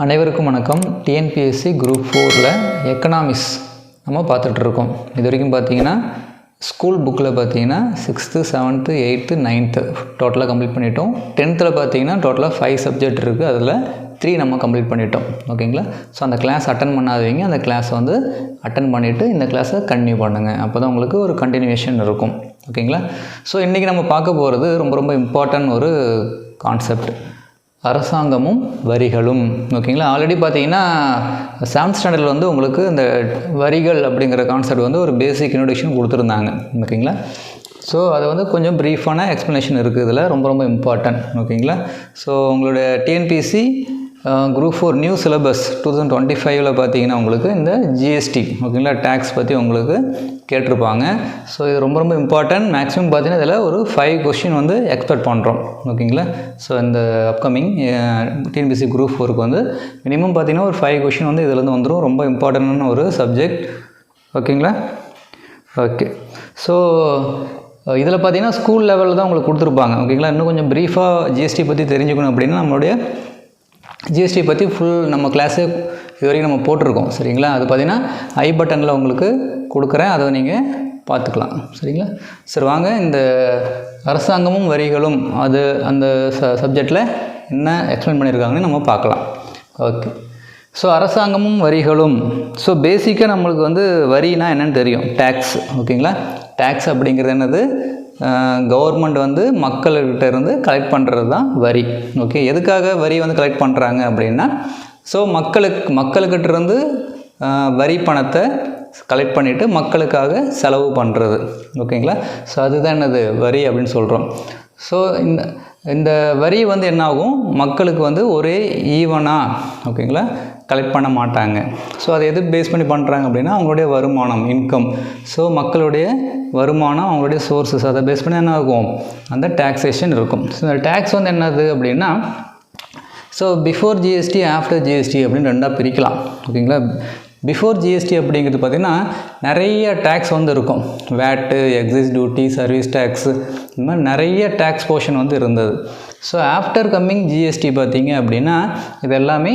அனைவருக்கும் வணக்கம். TNPSC group 4ல் economics நம்ம பார்த்துட்ருக்கோம். இது வரைக்கும் பார்த்தீங்கன்னா ஸ்கூல் புக்கில் பார்த்தீங்கன்னா 6th 7th 8th 9th டோட்டலாக கம்ப்ளீட் பண்ணிட்டோம். 10th பார்த்தீங்கன்னா டோட்டலாக 5 சப்ஜெக்ட் இருக்குது. அதில் 3 நம்ம கம்ப்ளீட் பண்ணிட்டோம். ஓகேங்களா? ஸோ அந்த கிளாஸ் அட்டன் பண்ணாதவங்க அந்த கிளாஸை வந்து அட்டன் பண்ணிவிட்டு இந்த கிளாஸை கண்டினியூ பண்ணுங்கள். அப்போ தான் உங்களுக்கு ஒரு கண்டினியூவேஷன் இருக்கும். ஓகேங்களா? ஸோ இன்றைக்கி நம்ம பார்க்க போகிறது ரொம்ப இம்பார்ட்டன்ட் ஒரு கான்செப்ட், அரசாங்கமும் வரிகளும். ஓகேங்களா? ஆல்ரெடி பார்த்தீங்கன்னா 7th ஸ்டாண்டர்டில் வந்து உங்களுக்கு இந்த வரிகள் அப்படிங்கிற கான்செப்ட் வந்து ஒரு பேசிக் இன்ட்ரோடக்ஷன் கொடுத்துருந்தாங்க. ஓகேங்களா? ஸோ அது வந்து கொஞ்சம் ப்ரீஃபான எக்ஸ்ப்ளனேஷன் இருக்குது இதில், ரொம்ப இம்பார்ட்டன்ட். ஓகேங்களா? ஸோ உங்களுடைய டிஎன்பிஎஸ்சி குரூப் 4 நியூ சிலபஸ் 2025ல் பார்த்தீங்கன்னா உங்களுக்கு இந்த ஜிஎஸ்டி, ஓகேங்களா, டேக்ஸ் பற்றி உங்களுக்கு கேட்டிருப்பாங்க. ஸோ இது ரொம்ப இம்பார்ட்டன்ட். மேக்ஸிமம் பார்த்தீங்கன்னா இதில் ஒரு 5 கொஸ்டின் வந்து எக்ஸ்பெக்ட் பண்ணுறோம். ஓகேங்களா? ஸோ இந்த அப்கமிங் டிஎன்பிஎஸ்சி குரூப் 4க்கு வந்து மினிமம் பார்த்தீங்கன்னா ஒரு 5 கொஸ்டின் வந்து இதிலேருந்து வந்துடும். ரொம்ப இம்பார்ட்டன்டான ஒரு சப்ஜெக்ட். ஓகேங்களா? ஓகே. ஸோ இதில் பார்த்தீங்கன்னா ஸ்கூல் லெவலில் தான் உங்களுக்கு கொடுத்துருப்பாங்க. ஓகேங்களா? இன்னும் கொஞ்சம் ப்ரீஃபாக ஜிஎஸ்டி பற்றி தெரிஞ்சுக்கணும் அப்படின்னா நம்மளுடைய ஜிஎஸ்டி பற்றி ஃபுல் நம்ம கிளாஸு இது வரைக்கும் நம்ம போட்டிருக்கோம். சரிங்களா? அது பார்த்திங்கன்னா ஐ பட்டனில் உங்களுக்கு கொடுக்குறேன், அதை நீங்கள் பார்த்துக்கலாம். சரிங்களா? சரி, வாங்க இந்த அரசாங்கமும் வரிகளும் அது அந்த சப்ஜெக்டில் என்ன எக்ஸ்பிளைன் பண்ணியிருக்காங்கன்னு நம்ம பார்க்கலாம். ஓகே. ஸோ அரசாங்கமும் வரிகளும். ஸோ பேசிக்காக நம்மளுக்கு வந்து வரினா என்னென்னு தெரியும், டேக்ஸ். ஓகேங்களா? டேக்ஸ் அப்படிங்கிறது என்னது, கவர்மெண்ட் வந்து மக்கள்கிட்ட இருந்து கலெக்ட் பண்ணுறது தான் வரி. ஓகே. எதுக்காக வரி வந்து கலெக்ட் பண்ணுறாங்க அப்படின்னா, ஸோ மக்களுக்கிட்ட இருந்து வரி பணத்தை கலெக்ட் பண்ணிவிட்டு மக்களுக்காக செலவு பண்ணுறது. ஓகேங்களா? ஸோ அதுதான் என்னது வரி அப்படின்னு சொல்கிறோம். ஸோ இந்த வரி வந்து என்னாகும், மக்களுக்கு வந்து ஒரே ஈவனாக, ஓகேங்களா, கலெக்ட் பண்ண மாட்டாங்க. ஸோ அதை எது பேஸ் பண்ணி பண்ணுறாங்க அப்படின்னா அவங்களுடைய வருமானம், இன்கம். ஸோ மக்களுடைய வருமானம், அவங்களுடைய சோர்ஸஸ், அதை பேஸ் பண்ணி என்ன ஆகும், அந்த டேக்ஸேஷன் இருக்கும். ஸோ இந்த டேக்ஸ் வந்து என்னது அப்படின்னா, so before GST after GST அப்படின்னு ரெண்டாக பிரிக்கலாம். ஓகேங்களா? பிஃபோர் ஜிஎஸ்டி அப்படிங்கிறது பார்த்திங்கன்னா நிறைய டேக்ஸ் வந்து இருக்கும். வேட்டு, எக்ஸைஸ் டியூட்டி, சர்வீஸ் டேக்ஸு, இந்த மாதிரி நிறைய டேக்ஸ் போர்ஷன் வந்து இருந்தது. ஸோ ஆஃப்டர் கம்மிங் ஜிஎஸ்டி பார்த்திங்க அப்படின்னா இது எல்லாமே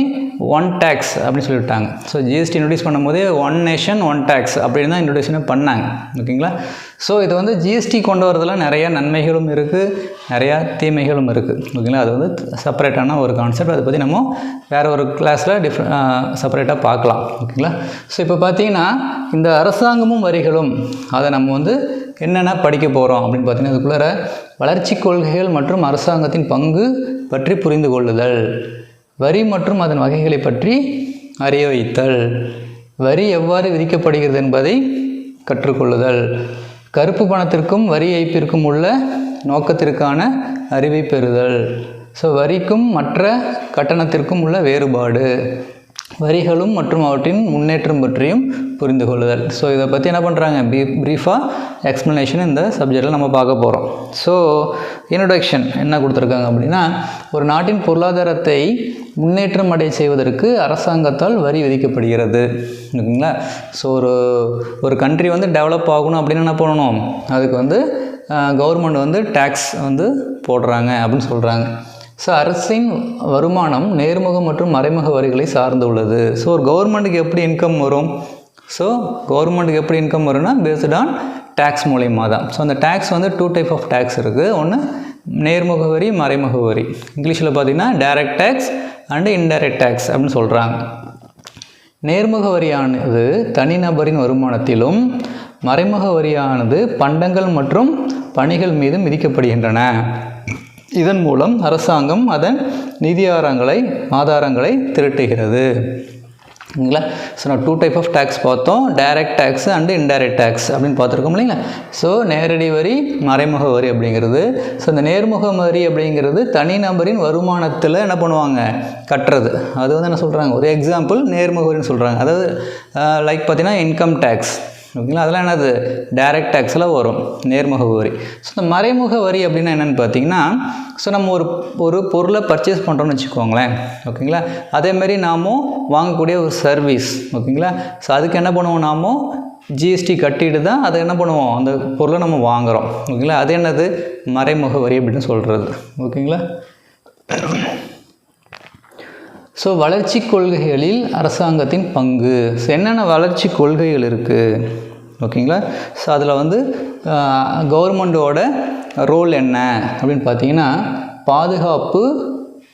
ஒன் டேக்ஸ் அப்படின்னு சொல்லிவிட்டாங்க. ஸோ ஜிஎஸ்டி இன்ட்ரடியூஸ் பண்ணும்போதே ஒன் நேஷன் ஒன் டேக்ஸ் அப்படின்னு தான் இன்ட்ரடியூஷனே பண்ணாங்க. ஓகேங்களா? ஸோ இது வந்து ஜிஎஸ்டி கொண்டு வரதுல நிறையா நன்மைகளும் இருக்குது, நிறையா தீமைகளும் இருக்குது. ஓகேங்களா? அது வந்து செப்பரேட்டான ஒரு கான்செப்ட். அதை பற்றி நம்ம வேறு ஒரு கிளாஸில் செப்பரேட்டாக பார்க்கலாம். ஓகேங்களா? ஸோ இப்போ பார்த்தீங்கன்னா இந்த அரசாங்கமும் வரிகளும் அதை நம்ம வந்து என்னென்ன படிக்க போகிறோம் அப்படின்னு பார்த்தீங்கன்னா, இதுக்குள்ளார வளர்ச்சி கொள்கைகள் மற்றும் அரசாங்கத்தின் பங்கு பற்றி புரிந்து கொள்ளுதல், வரி மற்றும் அதன் வகைகளை பற்றி அறிய வைத்தல், வரி எவ்வாறு விதிக்கப்படுகிறது என்பதை கற்றுக்கொள்ளுதல், கருப்பு பணத்திற்கும் வரி ஏய்ப்பிற்கும் உள்ள நோக்கத்திற்கான அறிவை பெறுதல், ஸோ வரிக்கும் மற்ற கட்டணத்திற்கும் உள்ள வேறுபாடு, வரிகளும் மற்றும் அவற்றின் முன்னேற்றம் பற்றியும் புரிந்து கொள்ளுதல். ஸோ இதை பற்றி என்ன பண்ணுறாங்க, ப்ரீஃபாக எக்ஸ்ப்ளனேஷன் இந்த சப்ஜெக்டில் நம்ம பார்க்க போகிறோம். ஸோ இன்ட்ரொடக்ஷன் என்ன கொடுத்துருக்காங்க அப்படின்னா, ஒரு நாட்டின் பொருளாதாரத்தை முன்னேற்றம் அடைய செய்வதற்கு அரசாங்கத்தால் வரி விதிக்கப்படுகிறது. ஓகேங்களா? ஸோ ஒரு கண்ட்ரி வந்து டெவலப் ஆகணும் அப்படின்னு என்ன பண்ணணும், அதுக்கு வந்து கவர்மெண்ட் வந்து டேக்ஸ் வந்து போடுறாங்க அப்படின்னு சொல்கிறாங்க. ஸோ அரசின் வருமானம் நேர்முக மற்றும் மறைமுக வரிகளை சார்ந்து உள்ளது. ஸோ ஒரு கவர்மெண்ட்டுக்கு எப்படி இன்கம் வரும், ஸோ கவர்மெண்ட்டுக்கு எப்படி இன்கம் வரும்னா பேஸ்ட் ஆன் டேக்ஸ் மூலியமாக தான். ஸோ அந்த டேக்ஸ் வந்து 2 டைப் ஆஃப் டேக்ஸ் இருக்குது. ஒன்று நேர்முக வரி, மறைமுக வரி. இங்கிலீஷில் பார்த்தீங்கன்னா direct tax and indirect tax அப்படின்னு சொல்கிறாங்க. நேர்முக வரியானது தனிநபரின் வருமானத்திலும், மறைமுக வரியானது பண்டங்கள் மற்றும் பணிகள் மீதும் விதிக்கப்படுகின்றன. இதன் மூலம் அரசாங்கம் அதன் நிதி ஆதாரங்களை திரட்டுகிறது. இல்லைங்களா? ஸோ நான் 2 டைப் ஆஃப் டேக்ஸ் பார்த்தோம், direct tax and indirect tax அப்படின்னு பார்த்துருக்கோம் இல்லைங்களா? ஸோ நேரடி வரி, மறைமுக வரி அப்படிங்கிறது. ஸோ இந்த நேர்முக வரி அப்படிங்கிறது தனிநபரின் வருமானத்தில் என்ன பண்ணுவாங்க, கட்டுறது. அது வந்து என்ன சொல்கிறாங்க, ஒரு எக்ஸாம்பிள் நேர்முக வரின்னு சொல்கிறாங்க. அதாவது லைக் பார்த்தீங்கன்னா இன்கம் டேக்ஸ். ஓகேங்களா? அதெல்லாம் என்னது டைரக்ட் டேக்ஸில் வரும், நேர்முக வரி. ஸோ இந்த மறைமுக வரி அப்படின்னா என்னென்னு பார்த்தீங்கன்னா, ஸோ நம்ம ஒரு பொருளை பர்ச்சேஸ் பண்ணுறோன்னு வச்சுக்கோங்களேன். ஓகேங்களா? அதேமாரி நாமும் வாங்கக்கூடிய ஒரு சர்வீஸ். ஓகேங்களா? ஸோ அதுக்கு என்ன பண்ணுவோம், நாமும் ஜிஎஸ்டி கட்டிட்டு தான் அதை என்ன பண்ணுவோம், அந்த பொருளை நம்ம வாங்குகிறோம். ஓகேங்களா? அது என்னது மறைமுக வரி அப்படின்னு சொல்கிறது. ஓகேங்களா? ஸோ வளர்ச்சி கொள்கைகளில் அரசாங்கத்தின் பங்கு. ஸோ என்னென்ன வளர்ச்சி கொள்கைகள் இருக்குது ஓகேங்களா. ஸோ அதில் வந்து கவர்மெண்ட்டோட ரோல் என்ன அப்படின்னு பார்த்தீங்கன்னா பாதுகாப்பு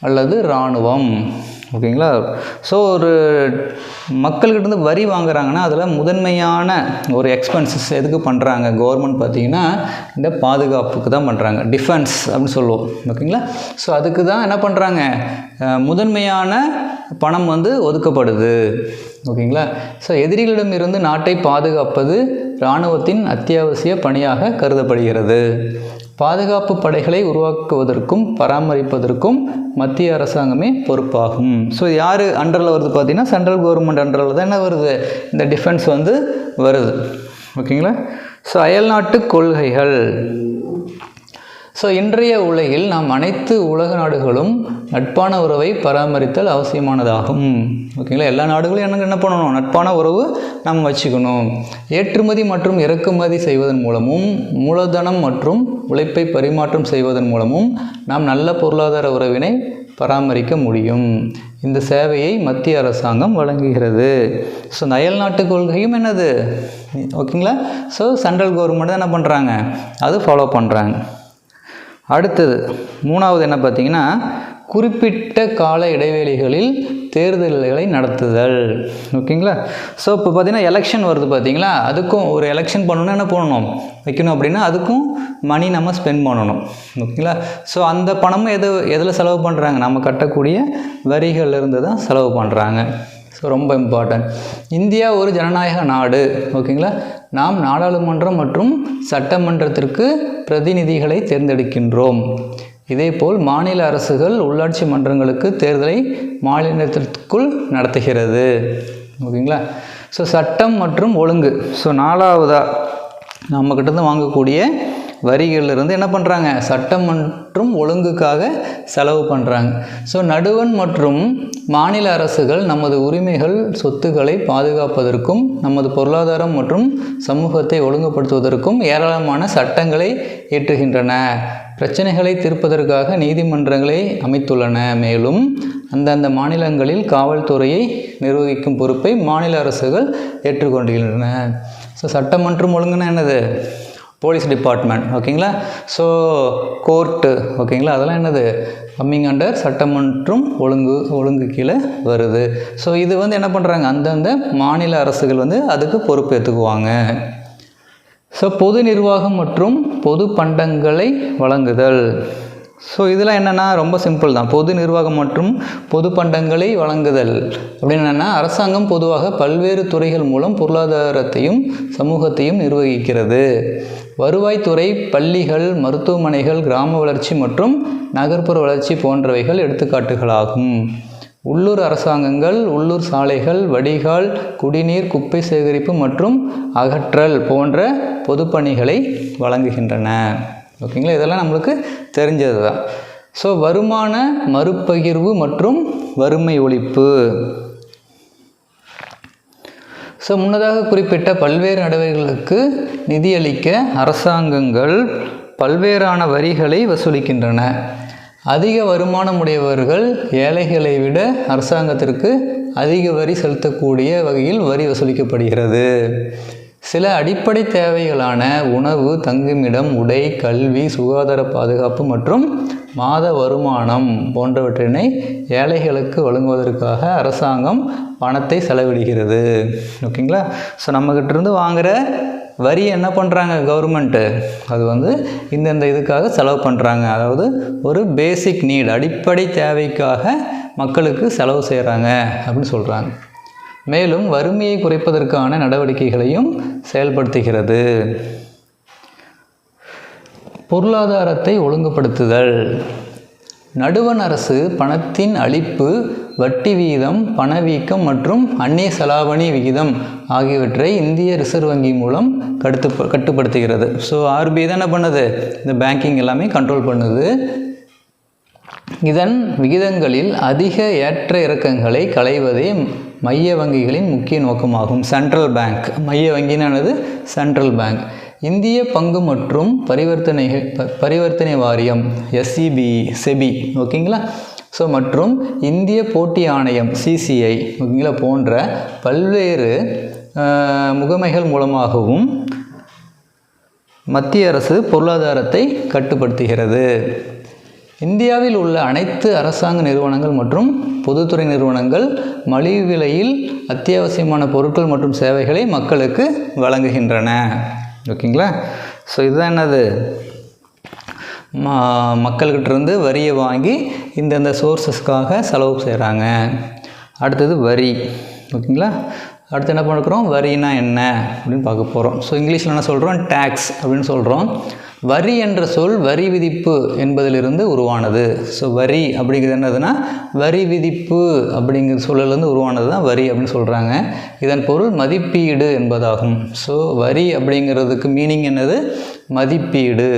அல்லது இராணுவம் ஓகேங்களா. ஸோ ஒரு மக்கள்கிட்ட வரி வாங்குறாங்கன்னா அதில் முதன்மையான ஒரு எக்ஸ்பென்சஸ் எதுக்கு பண்ணுறாங்க கவர்மெண்ட் பார்த்தீங்கன்னா இந்த பாதுகாப்புக்கு தான் பண்ணுறாங்க, டிஃபென்ஸ் அப்படின்னு சொல்லுவோம் ஓகேங்களா. ஸோ அதுக்கு தான் என்ன பண்ணுறாங்க முதன்மையான பணம் வந்து ஒதுக்கப்படுது ஓகேங்களா. ஸோ எதிரிகளிடமிருந்து நாட்டை பாதுகாப்பது இராணுவத்தின் அத்தியாவசிய பணியாக கருதப்படுகிறது. பாதுகாப்பு படைகளை உருவாக்குவதற்கும் பராமரிப்பதற்கும் மத்திய அரசாங்கமே பொறுப்பாகும். ஸோ யார் அண்டரில் வருது பார்த்தீங்கன்னா சென்ட்ரல் கவர்மெண்ட் அண்டரில் தான் என்ன வருது இந்த டிஃபென்ஸ் வந்து வருது ஓகேங்களா. ஸோ அயல்நாட்டு கொள்கைகள். ஸோ இன்றைய உலகில் நாம் அனைத்து உலக நாடுகளும் நட்பான உறவை பராமரித்தல் அவசியமானதாகும் ஓகேங்களா. எல்லா நாடுகளும் எனக்கு என்ன பண்ணணும், நட்பான உறவு நம்ம வச்சுக்கணும். ஏற்றுமதி மற்றும் இறக்குமதி செய்வதன் மூலமும் மூலதனம் மற்றும் உழைப்பை பரிமாற்றம் செய்வதன் மூலமும் நாம் நல்ல பொருளாதார உறவினை பராமரிக்க முடியும். இந்த சேவையை மத்திய அரசாங்கம் வழங்குகிறது. ஸோ இந்த அயல் நாட்டு கொள்கையும் என்னது ஓகேங்களா. ஸோ சென்ட்ரல் கவர்மெண்ட் என்ன பண்ணுறாங்க அது ஃபாலோ பண்ணுறாங்க. அடுத்தது மூணாவது என்ன பார்த்தீங்கன்னா குறிப்பிட்ட கால இடைவெளிகளில் தேர்தல்களை நடத்துதல் ஓகேங்களா. ஸோ இப்போ பார்த்தீங்கன்னா எலெக்ஷன் வருது பார்த்தீங்களா, அதுக்கும் ஒரு எலெக்ஷன் பண்ணணுன்னா என்ன பண்ணணும் வைக்கணும் அப்படின்னா அதுக்கும் மணி நம்ம ஸ்பெண்ட் பண்ணணும் ஓகேங்களா. ஸோ அந்த பணமும் எதில் செலவு பண்ணுறாங்க, நம்ம கட்டக்கூடிய வரிகள்லேருந்து தான் செலவு பண்ணுறாங்க. ஸோ ரொம்ப இம்பார்ட்டன்ட். இந்தியா ஒரு ஜனநாயக நாடு ஓகேங்களா. நாம் நாடாளுமன்றம் மற்றும் சட்டமன்றத்திற்கு பிரதிநிதிகளை தேர்ந்தெடுக்கின்றோம். இதேபோல் மாநில அரசுகள் உள்ளாட்சி மன்றங்களுக்கு தேர்தலை மாநிலத்திற்குள் நடத்துகிறது ஓகேங்களா. ஸோ சட்டம் மற்றும் ஒழுங்கு. ஸோ நாலாவதாக நம்மக்கிட்டேருந்து வாங்கக்கூடிய வரிகளிலிருந்து என்ன பண்ணுறாங்க சட்டம் மற்றும் ஒழுங்குக்காக செலவு பண்ணுறாங்க. ஸோ நடுவண் மற்றும் மாநில அரசுகள் நமது உரிமைகள் சொத்துக்களை பாதுகாப்பதற்கும் நமது பொருளாதாரம் மற்றும் சமூகத்தை ஒழுங்குபடுத்துவதற்கும் ஏராளமான சட்டங்களை இயற்றுகின்றன. பிரச்சனைகளை தீர்ப்பதற்காக நீதிமன்றங்களை அமைத்துள்ளன. மேலும் அந்தந்த மாநிலங்களில் காவல்துறையை நிர்வகிக்கும் பொறுப்பை மாநில அரசுகள் ஏற்றுக்கொண்டுகின்றன. ஸோ சட்டம் மற்றும் ஒழுங்குன்னா என்னது போலீஸ் டிபார்ட்மெண்ட் ஓகேங்களா. ஸோ கோர்ட்டு ஓகேங்களா, அதெல்லாம் என்னது கம்மிங் அண்டர் சட்டம் மற்றும் ஒழுங்கு கீழே வருது. ஸோ இது வந்து என்ன பண்ணுறாங்க அந்தந்த மாநில அரசுகள் வந்து அதுக்கு பொறுப்பேற்றுக்குவாங்க. ஸோ பொது நிர்வாகம் மற்றும் பொது பண்டங்களை வழங்குதல். ஸோ இதெல்லாம் என்னென்னா ரொம்ப சிம்பிள் தான். பொது நிர்வாகம் மற்றும் பொது பண்டங்களை வழங்குதல் அப்படின்னு என்னென்னா அரசாங்கம் பொதுவாக பல்வேறு துறைகள் மூலம் பொருளாதாரத்தையும் சமூகத்தையும் நிர்வகிக்கிறது. வருவாய்த்துறை, பள்ளிகள், மருத்துவமனைகள், கிராம வளர்ச்சி மற்றும் நகர்ப்புற வளர்ச்சி போன்றவைகள் எடுத்துக்காட்டுகளாகும். உள்ளூர் அரசாங்கங்கள் உள்ளூர் சாலைகள், வடிகால், குடிநீர், குப்பை சேகரிப்பு மற்றும் அகற்றல் போன்ற பொதுப்பணிகளை வழங்குகின்றன ஓகேங்களா. இதெல்லாம் நம்மளுக்கு தெரிஞ்சது தான். ஸோ வருமான மறுபகிர்வு மற்றும் வறுமை ஒழிப்பு. ஸோ முன்னதாக குறிப்பிட்ட பல்வேறு நடவடிக்கைகளுக்கு நிதியளிக்க அரசாங்கங்கள் பல்வேறான வரிகளை வசூலிக்கின்றன. அதிக வருமானம் உடையவர்கள் ஏழைகளை விட அரசாங்கத்திற்கு அதிக வரி செலுத்தக்கூடிய வகையில் வரி வசூலிக்கப்படுகிறது. சில அடிப்படை தேவைகளான உணவு, தங்குமிடம், உடை, கல்வி, சுகாதார பாதுகாப்பு மற்றும் மாத வருமானம் போன்றவற்றினை ஏழைகளுக்கு வழங்குவதற்காக அரசாங்கம் பணத்தை செலவிடுகிறது ஓகேங்களா. ஸோ நம்மக்கிட்டேருந்து வாங்குகிற வரி என்ன பண்ணுறாங்க கவர்மெண்ட்டு அது வந்து இந்தந்த இதுக்காக செலவு பண்ணுறாங்க. அதாவது ஒரு பேசிக் நீட் அடிப்படை தேவைக்காக மக்களுக்கு செலவு செய்கிறாங்க அப்படின்னு சொல்கிறாங்க. மேலும் வறுமையை குறைப்பதற்கான நடவடிக்கைகளையும் செயல்படுத்துகிறது. பொருளாதாரத்தை ஒழுங்குபடுத்துதல். நடுவண் அரசு பணத்தின் அளிப்பு, வட்டி வீதம், பணவீக்கம் மற்றும் அந்நிய செலாவணி விகிதம் ஆகியவற்றை இந்திய ரிசர்வ் வங்கி மூலம் கட்டுப்படுத்துகிறது. ஸோ ஆர்பிஐ தான் என்ன பண்ணுது இந்த பேங்கிங் எல்லாமே கண்ட்ரோல் பண்ணுது. இதன் விகிதங்களில் அதிக ஏற்ற இறக்கங்களை களைவதே மைய வங்கிகளின் முக்கிய நோக்கமாகும். சென்ட்ரல் பேங்க் மைய வங்கினானது சென்ட்ரல் பேங்க். இந்திய பங்கு மற்றும் பரிவர்த்தனை வாரியம் SEBI ஓகேங்களா. ஸோ மற்றும் இந்திய போட்டி ஆணையம் CCI ஓகேங்களா போன்ற பல்வேறு முகமைகள் மூலமாகவும் மத்திய அரசு பொருளாதாரத்தை கட்டுப்படுத்துகிறது. இந்தியாவில் உள்ள அனைத்து அரசாங்க நிறுவனங்கள் மற்றும் பொதுத்துறை நிறுவனங்கள் மலிவு விலையில் அத்தியாவசியமான பொருட்கள் மற்றும் சேவைகளை மக்களுக்கு வழங்குகின்றன. ஓகேங்களா? ஸோ இதுதான் என்னது, மக்கள்கிட்டேருந்து வரியை வாங்கி இந்தந்த சோர்ஸஸ்க்காக செலவு செய்கிறாங்க. அடுத்தது வரி. ஓகேங்களா? அடுத்து என்ன பண்ணுறோம், வரினா என்ன அப்படின்னு பார்க்க போகிறோம். ஸோ இங்கிலீஷில் என்ன சொல்கிறோம், டேக்ஸ் அப்படின்னு சொல்கிறோம். வரி என்ற சொல் வரி விதிப்பு என்பதிலிருந்து உருவானது. ஸோ வரி அப்படிங்கிறது என்னதுன்னா வரி விதிப்பு அப்படிங்கிற சொல்லிலிருந்து உருவானது தான் வரி அப்படின்னு சொல்கிறாங்க. இதன் பொருள் மதிப்பீடு என்பதாகும். ஸோ வரி அப்படிங்கிறதுக்கு மீனிங் என்னது, மதிப்பீடு.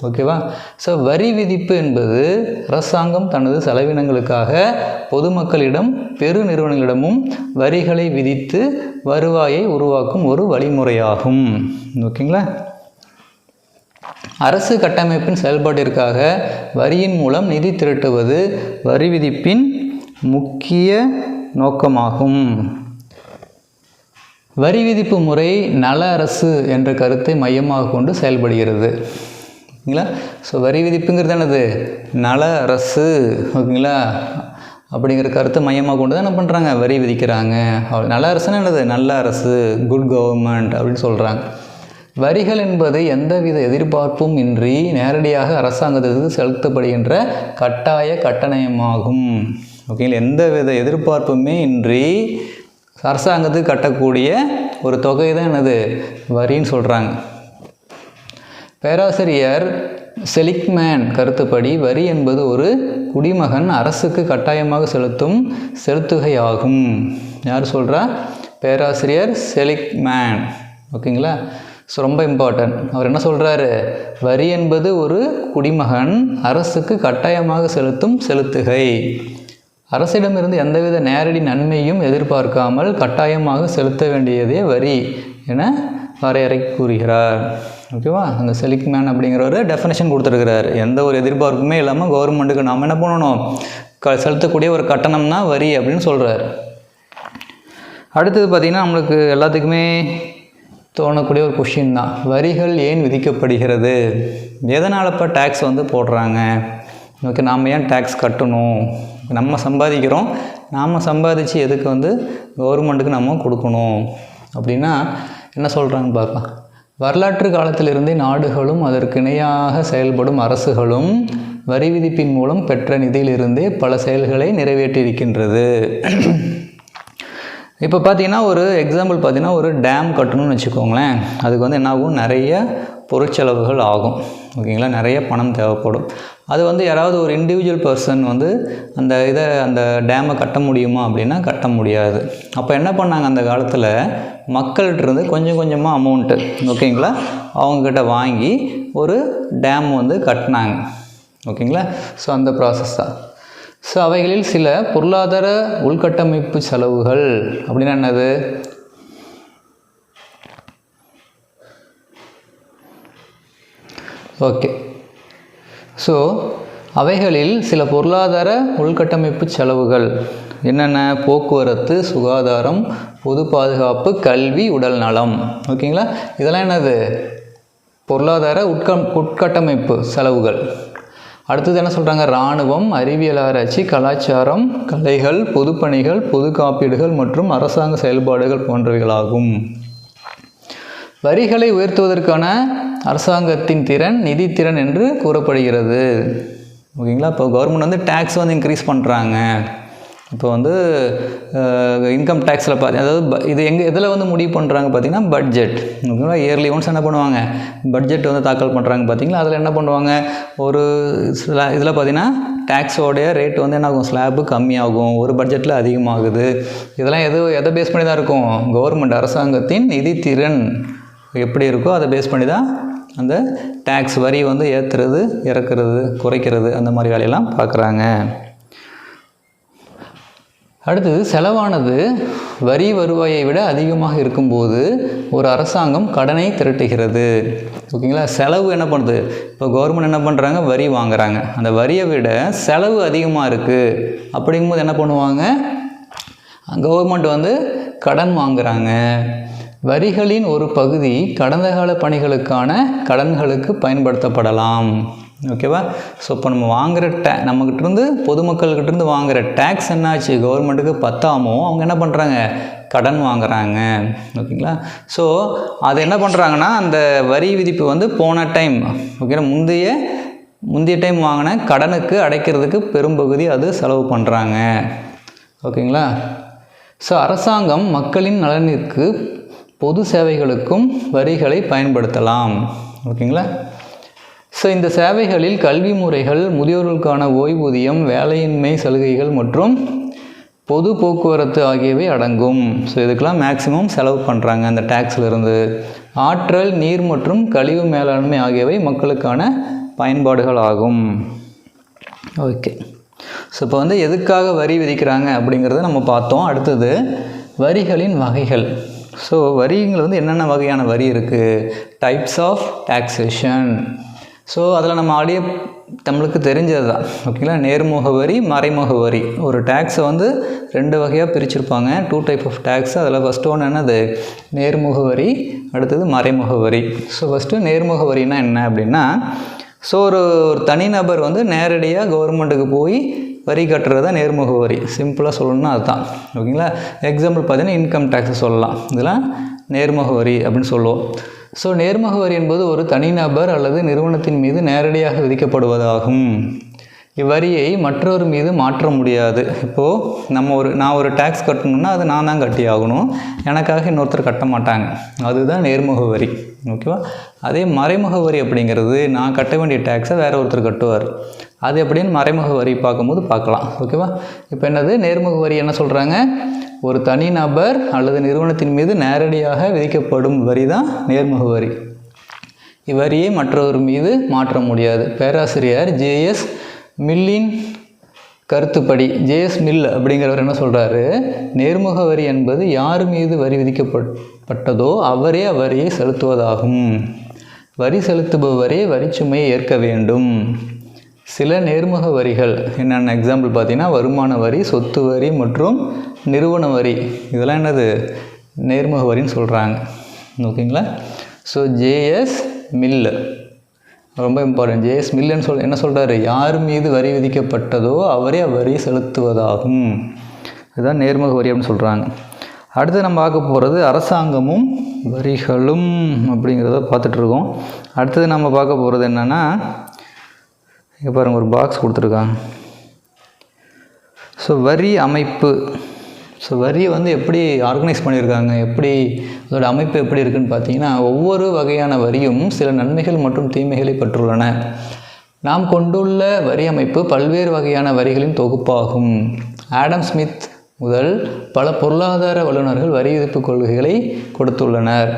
ஓகேவா? ஸோ வரி விதிப்பு என்பது அரசாங்கம் தனது செலவினங்களுக்காக பொதுமக்களிடம் பெரு நிறுவனங்களிடமும் வரிகளை விதித்து வருவாயை உருவாக்கும் ஒரு வழிமுறையாகும். ஓகேங்களா? அரசு கட்டமைப்பின் செயல்பாட்டிற்காக வரியின் மூலம் நிதி திரட்டுவது வரி விதிப்பின் முக்கிய நோக்கமாகும். வரி விதிப்பு முறை நல அரசு என்ற கருத்தை மையமாக கொண்டு செயல்படுகிறது. ஓகேங்களா? ஸோ வரி விதிப்புங்கிறது என்னது, நல அரசு. ஓகேங்களா? அப்படிங்கிற கருத்தை மையமாக கொண்டு தான் என்ன பண்ணுறாங்க, வரி விதிக்கிறாங்க. நல அரசுன்னு என்னது, நல்ல அரசு, குட் கவர்மெண்ட் அப்படின்னு சொல்கிறாங்க. வரிகள் என்பது எந்தவித எதிர்பார்ப்பும் இன்றி நேரடியாக அரசாங்கத்திற்கு செலுத்தப்படுகின்ற கட்டாய கட்டணமாகும். ஓகேங்களா? எந்தவித எதிர்பார்ப்புமே இன்றி அரசாங்கத்துக்கு கட்டக்கூடிய ஒரு தொகை தான் என்னது, வரின்னு சொல்கிறாங்க. பேராசிரியர் செலிக்மேன் கருத்துப்படி வரி என்பது ஒரு குடிமகன் அரசுக்கு கட்டாயமாக செலுத்தும் செலுத்துகையாகும். யார் சொல்கிறா, பேராசிரியர் செலிக்மேன். ஓகேங்களா? ஸோ ரொம்ப இம்பார்ட்டன்ட். அவர் என்ன சொல்கிறாரு, வரி என்பது ஒரு குடிமகன் அரசுக்கு கட்டாயமாக செலுத்தும் செலுத்துகை. அரசிடமிருந்து எந்தவித நேரடி நன்மையும் எதிர்பார்க்காமல் கட்டாயமாக செலுத்த வேண்டியதே வரி என வரையறை கூறுகிறார். ஓகேவா? அந்த செலிக்மேன் அப்படிங்கிற ஒரு டெஃபினேஷன் கொடுத்துருக்கிறார். எந்த ஒரு எதிர்பார்ப்புமே இல்லாமல் கவர்மெண்ட்டுக்கு நாம் என்ன பண்ணணும், செலுத்தக்கூடிய ஒரு கட்டணம்னா வரி அப்படின்னு சொல்கிறார். அடுத்தது பார்த்திங்கன்னா நம்மளுக்கு எல்லாத்துக்குமே தோணக்கூடிய ஒரு கொஷின் தான், வரிகள் ஏன் விதிக்கப்படுகிறது, எதனால் இப்போ டேக்ஸ் வந்து போடுறாங்க, ஓகே நாம் ஏன் டேக்ஸ் கட்டணும், நம்ம சம்பாதிக்கிறோம், நாம் சம்பாதிச்சு எதுக்கு வந்து கவர்மெண்ட்டுக்கு நம்ம கொடுக்கணும் அப்படின்னா என்ன சொல்கிறாங்கன்னு பார்க்கலாம். வரலாற்று காலத்திலிருந்தே நாடுகளும் அதற்கு இணையாக செயல்படும் அரசுகளும் வரி விதிப்பின் மூலம் பெற்ற நிதியிலிருந்தே பல செயல்களை நிறைவேற்றியிருக்கின்றது. இப்போ பார்த்தீங்கன்னா ஒரு எக்ஸாம்பிள் பார்த்தீங்கன்னா ஒரு டேம் கட்டணும்னு வச்சுக்கோங்களேன். அதுக்கு வந்து என்ன ஆகும், நிறைய பொருட்செலவுகள் ஆகும். ஓகேங்களா? நிறைய பணம் தேவைப்படும். அது வந்து யாராவது ஒரு இண்டிவிஜுவல் பர்சன் வந்து அந்த டேமை கட்ட முடியுமா அப்படின்னா கட்ட முடியாது. அப்போ என்ன பண்ணாங்க, அந்த காலத்தில் மக்கள்கிட்டருந்து கொஞ்சம் கொஞ்சமாக அமௌண்ட்டு ஓகேங்களா அவங்கக்கிட்ட வாங்கி ஒரு டேம் வந்து கட்டினாங்க. ஓகேங்களா? ஸோ அந்த ப்ராசஸ் தான். ஸோ அவைகளில் சில பொருளாதார உள்கட்டமைப்பு செலவுகள் அப்படின்னா என்னது, ஓகே. ஸோ அவைகளில் சில பொருளாதார உள்கட்டமைப்பு செலவுகள் என்னென்ன, போக்குவரத்து, சுகாதாரம், பொது பாதுகாப்பு, கல்வி, உடல் நலம். ஓகேங்களா? இதெல்லாம் என்னது, பொருளாதார உட்கட்டமைப்பு செலவுகள். அடுத்தது என்ன சொல்கிறாங்க, இராணுவம், அறிவியல் ஆராய்ச்சி, கலாச்சாரம், கலைகள், பொதுப்பணிகள், பொது காப்பீடுகள் மற்றும் அரசாங்க செயல்பாடுகள் போன்றவைகளாகும். வரிகளை உயர்த்துவதற்கான அரசாங்கத்தின் திறன் நிதித்திறன் என்று கூறப்படுகிறது. ஓகேங்களா? இப்போ கவர்மெண்ட் வந்து டேக்ஸ் வந்து இன்க்ரீஸ் பண்ணுறாங்க. இப்போ வந்து இன்கம் டேக்ஸில் அதாவது இது எதில் வந்து முடிவு பண்ணுறாங்க பார்த்தீங்கன்னா பட்ஜெட். ஓகேங்களா? இயர்லி ஒன்ஸ் என்ன பண்ணுவாங்க, பட்ஜெட் வந்து தாக்கல் பண்ணுறாங்க பார்த்தீங்களா. அதில் என்ன பண்ணுவாங்க, ஒரு இதில் பார்த்தீங்கன்னா டேக்ஸோடைய ரேட் வந்து என்ன ஆகும், ஸ்லாப்பு கம்மியாகும், ஒரு பட்ஜெட்டில் அதிகமாகுது. இதெல்லாம் எதை பேஸ் பண்ணி தான் இருக்கும், கவர்மெண்ட் அரசாங்கத்தின் நிதித்திறன் எப்படி இருக்கோ அதை பேஸ் பண்ணி தான் அந்த டேக்ஸ் வரி வந்து ஏற்றுறது, இறக்குறது, குறைக்கிறது, அந்த மாதிரி வேலையெல்லாம் பார்க்குறாங்க. அடுத்தது செலவானது வரி வருவாயை விட அதிகமாக இருக்கும்போது ஒரு அரசாங்கம் கடனை திரட்டுகிறது. ஓகேங்களா, செலவு என்ன பண்ணுது, இப்போ கவர்மெண்ட் என்ன பண்ணுறாங்க, வரி வாங்குறாங்க. அந்த வரியை விட செலவு அதிகமாக இருக்குது அப்படிங்கும்போது என்ன பண்ணுவாங்க, கவர்மெண்ட் கடன் வாங்குறாங்க. வரிகளின் ஒரு பகுதி கடந்த கால பணிகளுக்கான கடன்களுக்கு பயன்படுத்தப்படலாம். ஓகேவா, ஸோ இப்போ நம்ம வாங்குகிற நம்மக்கிட்டேருந்து பொதுமக்கள்கிட்டேருந்து வாங்குகிற டேக்ஸ் என்னாச்சு, கவர்மெண்ட்டுக்கு பத்தாமோ அவங்க என்ன பண்ணுறாங்க, கடன் வாங்குறாங்க. ஓகேங்களா, ஸோ அது என்ன பண்ணுறாங்கன்னா அந்த வரி விதிப்பு போன டைம் ஓகேங்களா முந்தைய டைம் வாங்கின கடனுக்கு அடைக்கிறதுக்கு பெரும்பகுதி அது செலவு பண்ணுறாங்க. ஓகேங்களா, ஸோ அரசாங்கம் மக்களின் நலனிற்கு பொது சேவைகளுக்கும் வரிகளை பயன்படுத்தலாம். ஓகேங்களா, ஸோ இந்த சேவைகளில் கல்வி முறைகள், முதியோர்களுக்கான ஓய்வூதியம், வேலையின்மை சலுகைகள் மற்றும் பொது போக்குவரத்து ஆகியவை அடங்கும். ஸோ இதுக்கெல்லாம் மேக்சிமம் செலவு பண்ணுறாங்க அந்த டேக்ஸ்லேருந்து. ஆற்றல், நீர் மற்றும் கழிவு மேலாண்மை ஆகியவை மக்களுக்கான பயன்பாடுகள் ஆகும். ஓகே, ஸோ இப்போ எதுக்காக வரி விதிக்கிறாங்க அப்படிங்கிறத நம்ம பார்த்தோம். அடுத்தது வரிகளின் வகைகள். ஸோ வரிங்கள் என்னென்ன வகையான வரி இருக்குது, டைப்ஸ் ஆஃப் டாக்ஸேஷன். ஸோ அதில் நம்ம நம்மளுக்கு தெரிஞ்சது தான். ஓகேங்களா, நேர்முக வரி, மறைமுக வரி. ஒரு டேக்ஸை 2 வகையாக பிரிச்சிருப்பாங்க, 2 டைப் ஆஃப் டேக்ஸ். அதில் ஃபஸ்ட்டு ஒன்று என்னது, நேர்முக வரி, அடுத்தது மறைமுக வரி. ஸோ ஃபஸ்ட்டு நேர்முக வரினா என்ன அப்படின்னா, ஸோ ஒரு தனிநபர் நேரடியாக கவர்மெண்ட்டுக்கு போய் வரி கட்டுறது தான் நேர்முக வரி. சிம்பிளாக சொல்லணும்னா அதுதான். ஓகேங்களா, எக்ஸாம்பிள் பார்த்தீங்கன்னா இன்கம் டேக்ஸ் சொல்லலாம், இதெல்லாம் நேர்முக வரி அப்படின்னு சொல்லுவோம். ஸோ நேர்முக வரி என்பது ஒரு தனிநபர் அல்லது நிறுவனத்தின் மீது நேரடியாக விதிக்கப்படுவதாகும். இவ்வரியை மற்றொரு மீது மாற்ற முடியாது. இப்போது நான் ஒரு டேக்ஸ் கட்டணுன்னா அது நான் தான் கட்டி ஆகணும், எனக்காக இன்னொருத்தர் கட்ட மாட்டாங்க. அதுதான் நேர்முக வரி. ஓகேவா, அதே மறைமுக வரி அப்படிங்கிறது நான் கட்ட வேண்டிய டேக்ஸை வேறு ஒருத்தர் கட்டுவார். அது எப்படின்னு மறைமுக வரி பார்க்கும்போது பார்க்கலாம். ஓகேவா, இப்போ என்னது, நேர்முக வரி என்ன சொல்கிறாங்க, ஒரு தனிநபர் அல்லது நிறுவனத்தின் மீது நேரடியாக விதிக்கப்படும் வரி தான் நேர்முக வரி. இவ்வரியை மற்றொரு மீது மாற்ற முடியாது. பேராசிரியர் ஜேஎஸ் மில்லின் கருத்துப்படி, ஜேஎஸ் மில் அப்படிங்கிறவர் என்ன சொல்கிறாரு, நேர்முக வரி என்பது யார் மீது வரி விதிக்கப்பட்டதோ அவரே அவ்வரியை செலுத்துவதாகும். வரி செலுத்துபவரே வரிச்சுமையை ஏற்க வேண்டும். சில நேர்முக வரிகள் என்னென்ன எக்ஸாம்பிள் பார்த்தீங்கன்னா வருமான வரி, சொத்து வரி மற்றும் நிறுவன வரி. இதெல்லாம் என்னது, நேர்முக வரின்னு சொல்கிறாங்க. ஓகேங்களா, ஸோ ஜேஎஸ் மில் ரொம்ப இம்பார்ட்டன்ட். ஜேஎஸ் மில்லுன்னு என்ன சொல்கிறாரு, யார் மீது வரி விதிக்கப்பட்டதோ அவரே அவ்வரியை செலுத்துவதாகும். இதுதான் நேர்முக வரி அப்படின்னு சொல்கிறாங்க. அடுத்து நம்ம பார்க்க போகிறது அரசாங்கமும் வரிகளும் அப்படிங்கிறத பார்த்துட்ருக்கோம். அடுத்தது நம்ம பார்க்க போகிறது என்னென்னா, இங்கே பாருங்கள் ஒரு பாக்ஸ் கொடுத்துருக்காங்க. ஸோ வரி அமைப்பு. ஸோ வரியை எப்படி ஆர்கனைஸ் பண்ணியிருக்காங்க, அதோட அமைப்பு எப்படி இருக்குதுன்னு பார்த்தீங்கன்னா, ஒவ்வொரு வகையான வரியும் சில நன்மைகள் மற்றும் தீமைகளை பெற்றுள்ளன. நாம் கொண்டுள்ள வரி அமைப்பு பல்வேறு வகையான வரிகளின் தொகுப்பாகும். ஆடம் ஸ்மித் முதல் பல பொருளாதார வல்லுநர்கள் வரி விதிப்பு கொள்கைகளை கொடுத்துள்ளனர்.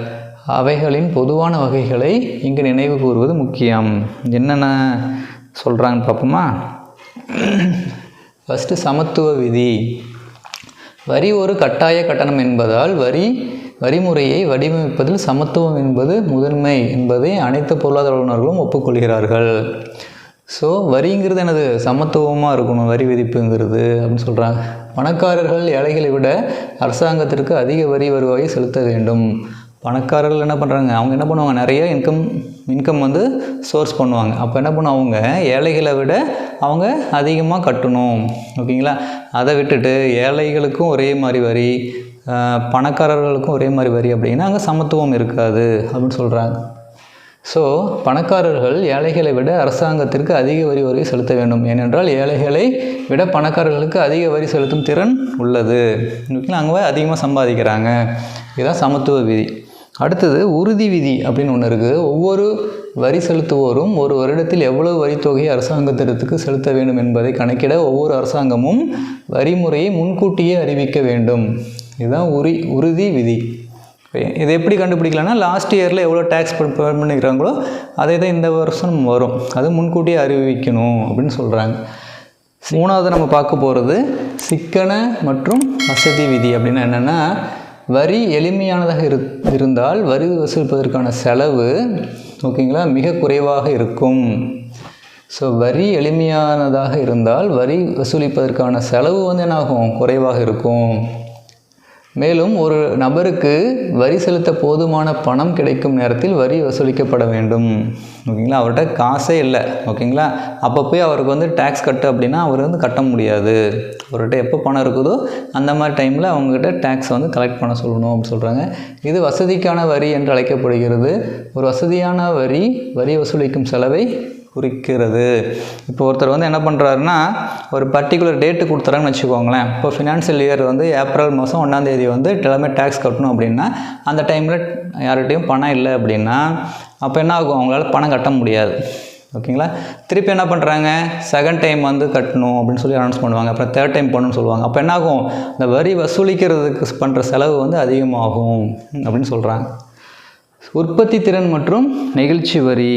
அவைகளின் பொதுவான வகைகளை இங்கு நினைவு கூறுவது முக்கியம். என்னென்ன சொல்கிறாங்கன்னு பார்ப்போமா. ஃபஸ்ட்டு சமத்துவ விதி. வரி ஒரு கட்டாய கட்டணம் என்பதால் வரிமுறையை வடிவமைப்பதில் சமத்துவம் என்பது முதன்மை என்பதை அனைத்து பொருளாதார வல்லுநர்களும் ஒப்புக்கொள்கிறார்கள். ஸோ வரிங்கிறது என்னது, சமத்துவமாக இருக்கணும் வரி விதிப்புங்கிறது அப்படின்னு சொல்கிறாங்க. பணக்காரர்கள் ஏழைகளை விட அரசாங்கத்திற்கு அதிக வரி வருவாயை செலுத்த வேண்டும். பணக்காரர்கள் என்ன பண்ணுறாங்க, அவங்க என்ன பண்ணுவாங்க, நிறைய இன்கம் சோர்ஸ் பண்ணுவாங்க. அப்போ என்ன பண்ணுவாங்க, ஏழைகளை விட அவங்க அதிகமாக கட்டணும். ஓகேங்களா, அதை விட்டுட்டு ஏழைகளுக்கும் ஒரே மாதிரி வரி, பணக்காரர்களுக்கும் ஒரே மாதிரி வரி அப்படின்னா அங்கே சமத்துவம் இருக்காது அப்படின்னு சொல்கிறாங்க. ஸோ பணக்காரர்கள் ஏழைகளை விட அரசாங்கத்திற்கு அதிக வரி செலுத்த வேண்டும். ஏனென்றால் ஏழைகளை விட பணக்காரர்களுக்கு அதிக வரி செலுத்தும் திறன் உள்ளது. ஓகேங்களா, அங்கே அதிகமாக சம்பாதிக்கிறாங்க. இதுதான் சமத்துவ விதி. அடுத்தது உறுதி விதி அப்படின்னு ஒன்று இருக்குது. ஒவ்வொரு வரி செலுத்துவோரும் ஒரு வருடத்தில் எவ்வளவு வரித்தொகையை அரசாங்கத்திற்கு செலுத்த வேண்டும் என்பதை கணக்கிட ஒவ்வொரு அரசாங்கமும் வரிமுறையை முன்கூட்டியே அறிவிக்க வேண்டும். இதுதான் உறுதி விதி. இதை எப்படி கண்டுபிடிக்கலாம்னா, லாஸ்ட் இயரில் எவ்வளோ டேக்ஸ் பண்ணிக்கிறாங்களோ அதே தான் இந்த வருஷம் வரும், அது முன்கூட்டியே அறிவிக்கணும் அப்படின்னு சொல்கிறாங்க. மூணாவது நம்ம பார்க்க போகிறது சிக்கன மற்றும் வசதி விதி அப்படின்னா என்னென்னா, வரி எளிமையானதாக இருந்தால் வரி வசூலிப்பதற்கான செலவு ஓகேங்களா மிக குறைவாக இருக்கும். ஸோ வரி எளிமையானதாக இருந்தால் வரி வசூலிப்பதற்கான செலவு என்னாகும், குறைவாக இருக்கும். மேலும் ஒரு நபருக்கு வரி செலுத்த போதுமான பணம் கிடைக்கும் நேரத்தில் வரி வசூலிக்கப்பட வேண்டும். ஓகேங்களா, அவர்கிட்ட காசே இல்லை ஓகேங்களா, அப்போ போய் அவருக்கு டேக்ஸ் கட்டு அப்படின்னா அவர் கட்ட முடியாது. அவர்கிட்ட எப்போ பணம் இருக்குதோ அந்த மாதிரி டைமில் அவங்ககிட்ட டேக்ஸ் கலெக்ட் பண்ண சொல்லணும் அப்படின்னு சொல்கிறாங்க. இது வசதிக்கான வரி என்று அழைக்கப்படுகிறது. ஒரு வசதியான வரி வசூலிக்கும் செலவை குறிக்கிறது. இப்போ ஒருத்தர் என்ன பண்ணுறாருன்னா, ஒரு பர்டிகுலர் டேட்டு கொடுத்துறாங்கன்னு வச்சுக்கோங்களேன். இப்போ ஃபினான்ஷியல் இயர் ஏப்ரல் மாதம் 1ஆம் தேதி எல்லாமே டேக்ஸ் கட்டணும் அப்படின்னா, அந்த டைமில் யார்கிட்டையும் பணம் இல்லை அப்படின்னா அப்போ என்ன ஆகும், அவங்களால பணம் கட்ட முடியாது. ஓகேங்களா, திருப்பி என்ன பண்ணுறாங்க, செகண்ட் டைம் கட்டணும் அப்படின்னு சொல்லி அனௌன்ஸ் பண்ணுவாங்க. அப்புறம் தேர்ட் டைம் பண்ணணும்னு சொல்லுவாங்க. அப்போ என்ன ஆகும், இந்த வரி வசூலிக்கிறதுக்கு பண்ணுற செலவு அதிகமாகும் அப்படின்னு சொல்கிறாங்க. உற்பத்தி திறன் மற்றும் நெகிழ்ச்சி வரி.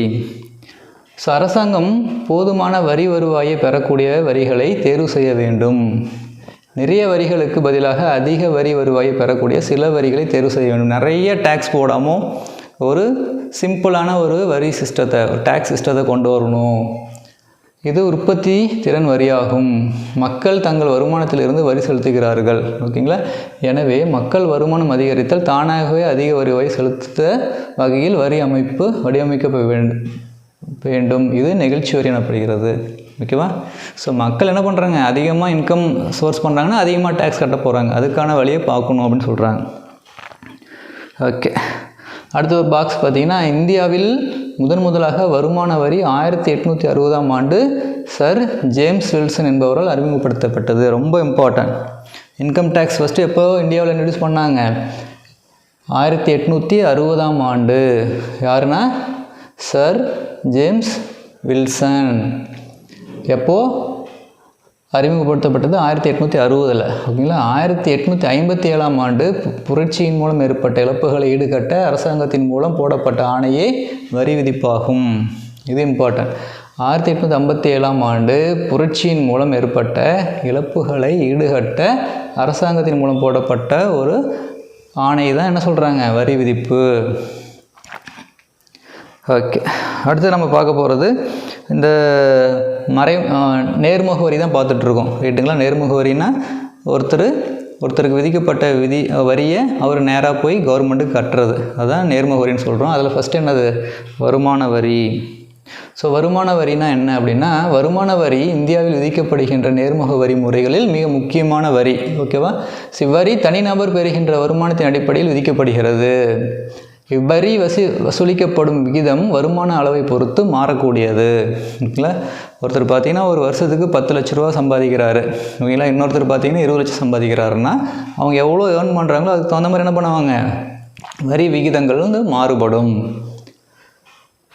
ஸோ அரசாங்கம் போதுமான வரி வருவாயை பெறக்கூடிய வரிகளை தேர்வு செய்ய வேண்டும். நிறைய வரிகளுக்கு பதிலாக அதிக வரி வருவாயை பெறக்கூடிய சில வரிகளை தேர்வு செய்ய வேண்டும். நிறைய டேக்ஸ் போடாமல் ஒரு சிம்பிளான ஒரு வரி சிஸ்டத்தை, ஒரு டேக்ஸ் சிஸ்டத்தை கொண்டு வரணும். இது உற்பத்தி திறன் வரியாகும். மக்கள் தங்கள் வருமானத்திலிருந்து வரி செலுத்துகிறார்கள். ஓகேங்களா, எனவே மக்கள் வருமானம் அதிகரித்தால் தானாகவே அதிக வருவாயை செலுத்த வகையில் வரி அமைப்பு வடிவமைக்க வேண்டும். இது நெகிழ்ச்சி வரி எனப்படுகிறது. ஓகேவா, ஸோ மக்கள் என்ன பண்ணுறாங்க, அதிகமாக இன்கம் சோர்ஸ் பண்ணுறாங்கன்னா அதிகமாக டேக்ஸ் கட்ட போகிறாங்க. அதுக்கான வழியை பார்க்கணும் அப்படின்னு சொல்கிறாங்க. ஓகே, அடுத்த ஒரு பாக்ஸ் பார்த்திங்கன்னா, இந்தியாவில் முதலாக வருமான வரி 1860ஆம் ஆண்டு சர் ஜேம்ஸ் வில்சன் என்பவரால் அறிமுகப்படுத்தப்பட்டது. ரொம்ப இம்பார்ட்டன்ட். இன்கம் டேக்ஸ் ஃபஸ்ட்டு எப்போ இந்தியாவில் இன்ட்ரடியூஸ் பண்ணாங்க, 1860ஆம் ஆண்டு. யாருன்னா சர் ஜேம்ஸ் வில்சன். எப்போது அறிமுகப்படுத்தப்பட்டது, 1860. ஓகேங்களா, 1857ஆம் ஆண்டு புரட்சியின் மூலம் ஏற்பட்ட இழப்புகளை ஈடுகட்ட அரசாங்கத்தின் மூலம் போடப்பட்ட ஆணையே வரி விதிப்பாகும். இது இம்பார்ட்டன்ட். 1857ஆம் ஆண்டு புரட்சியின் மூலம் ஏற்பட்ட இழப்புகளை ஈடுகட்ட அரசாங்கத்தின் மூலம் போடப்பட்ட ஒரு ஆணை தான் என்ன சொல்கிறாங்க, வரி விதிப்பு. ஓகே, அடுத்து நம்ம பார்க்க போகிறது இந்த நேர்முக வரி தான் பார்த்துட்ருக்கோம். ரைட்டுங்களா, நேர்முக வரின்னா ஒருத்தருக்கு விதிக்கப்பட்ட வரியை அவர் நேராக போய் கவர்மெண்ட்டுக்கு கட்டுறது, அதுதான் நேர்முக வரின்னு சொல்கிறோம். அதில் ஃபஸ்ட்டு என்னது, வருமான வரி. ஸோ வருமான வரினா என்ன அப்படின்னா, வருமான வரி இந்தியாவில் விதிக்கப்படுகின்ற நேர்முக வரி முறைகளில் மிக முக்கியமான வரி. ஓகேவா, இவ்வரி தனிநபர் பெறுகின்ற வருமானத்தின் அடிப்படையில் விதிக்கப்படுகிறது. இவ்வரி வசூலிக்கப்படும் விகிதம் வருமான அளவை பொறுத்து மாறக்கூடியது. ஓகேங்களா, ஒருத்தர் பார்த்திங்கன்னா ஒரு வருஷத்துக்கு 10 லட்ச ரூபா சம்பாதிக்கிறாரு. ஓகேங்களா, இன்னொருத்தர் பார்த்திங்கன்னா 20 லட்சம் சம்பாதிக்கிறாருன்னா அவங்க எவ்வளோ ஏர்ன் பண்ணுறாங்களோ அதுக்கு தகுந்த மாதிரி என்ன பண்ணுவாங்க, வரி விகிதங்கள் மாறுபடும்.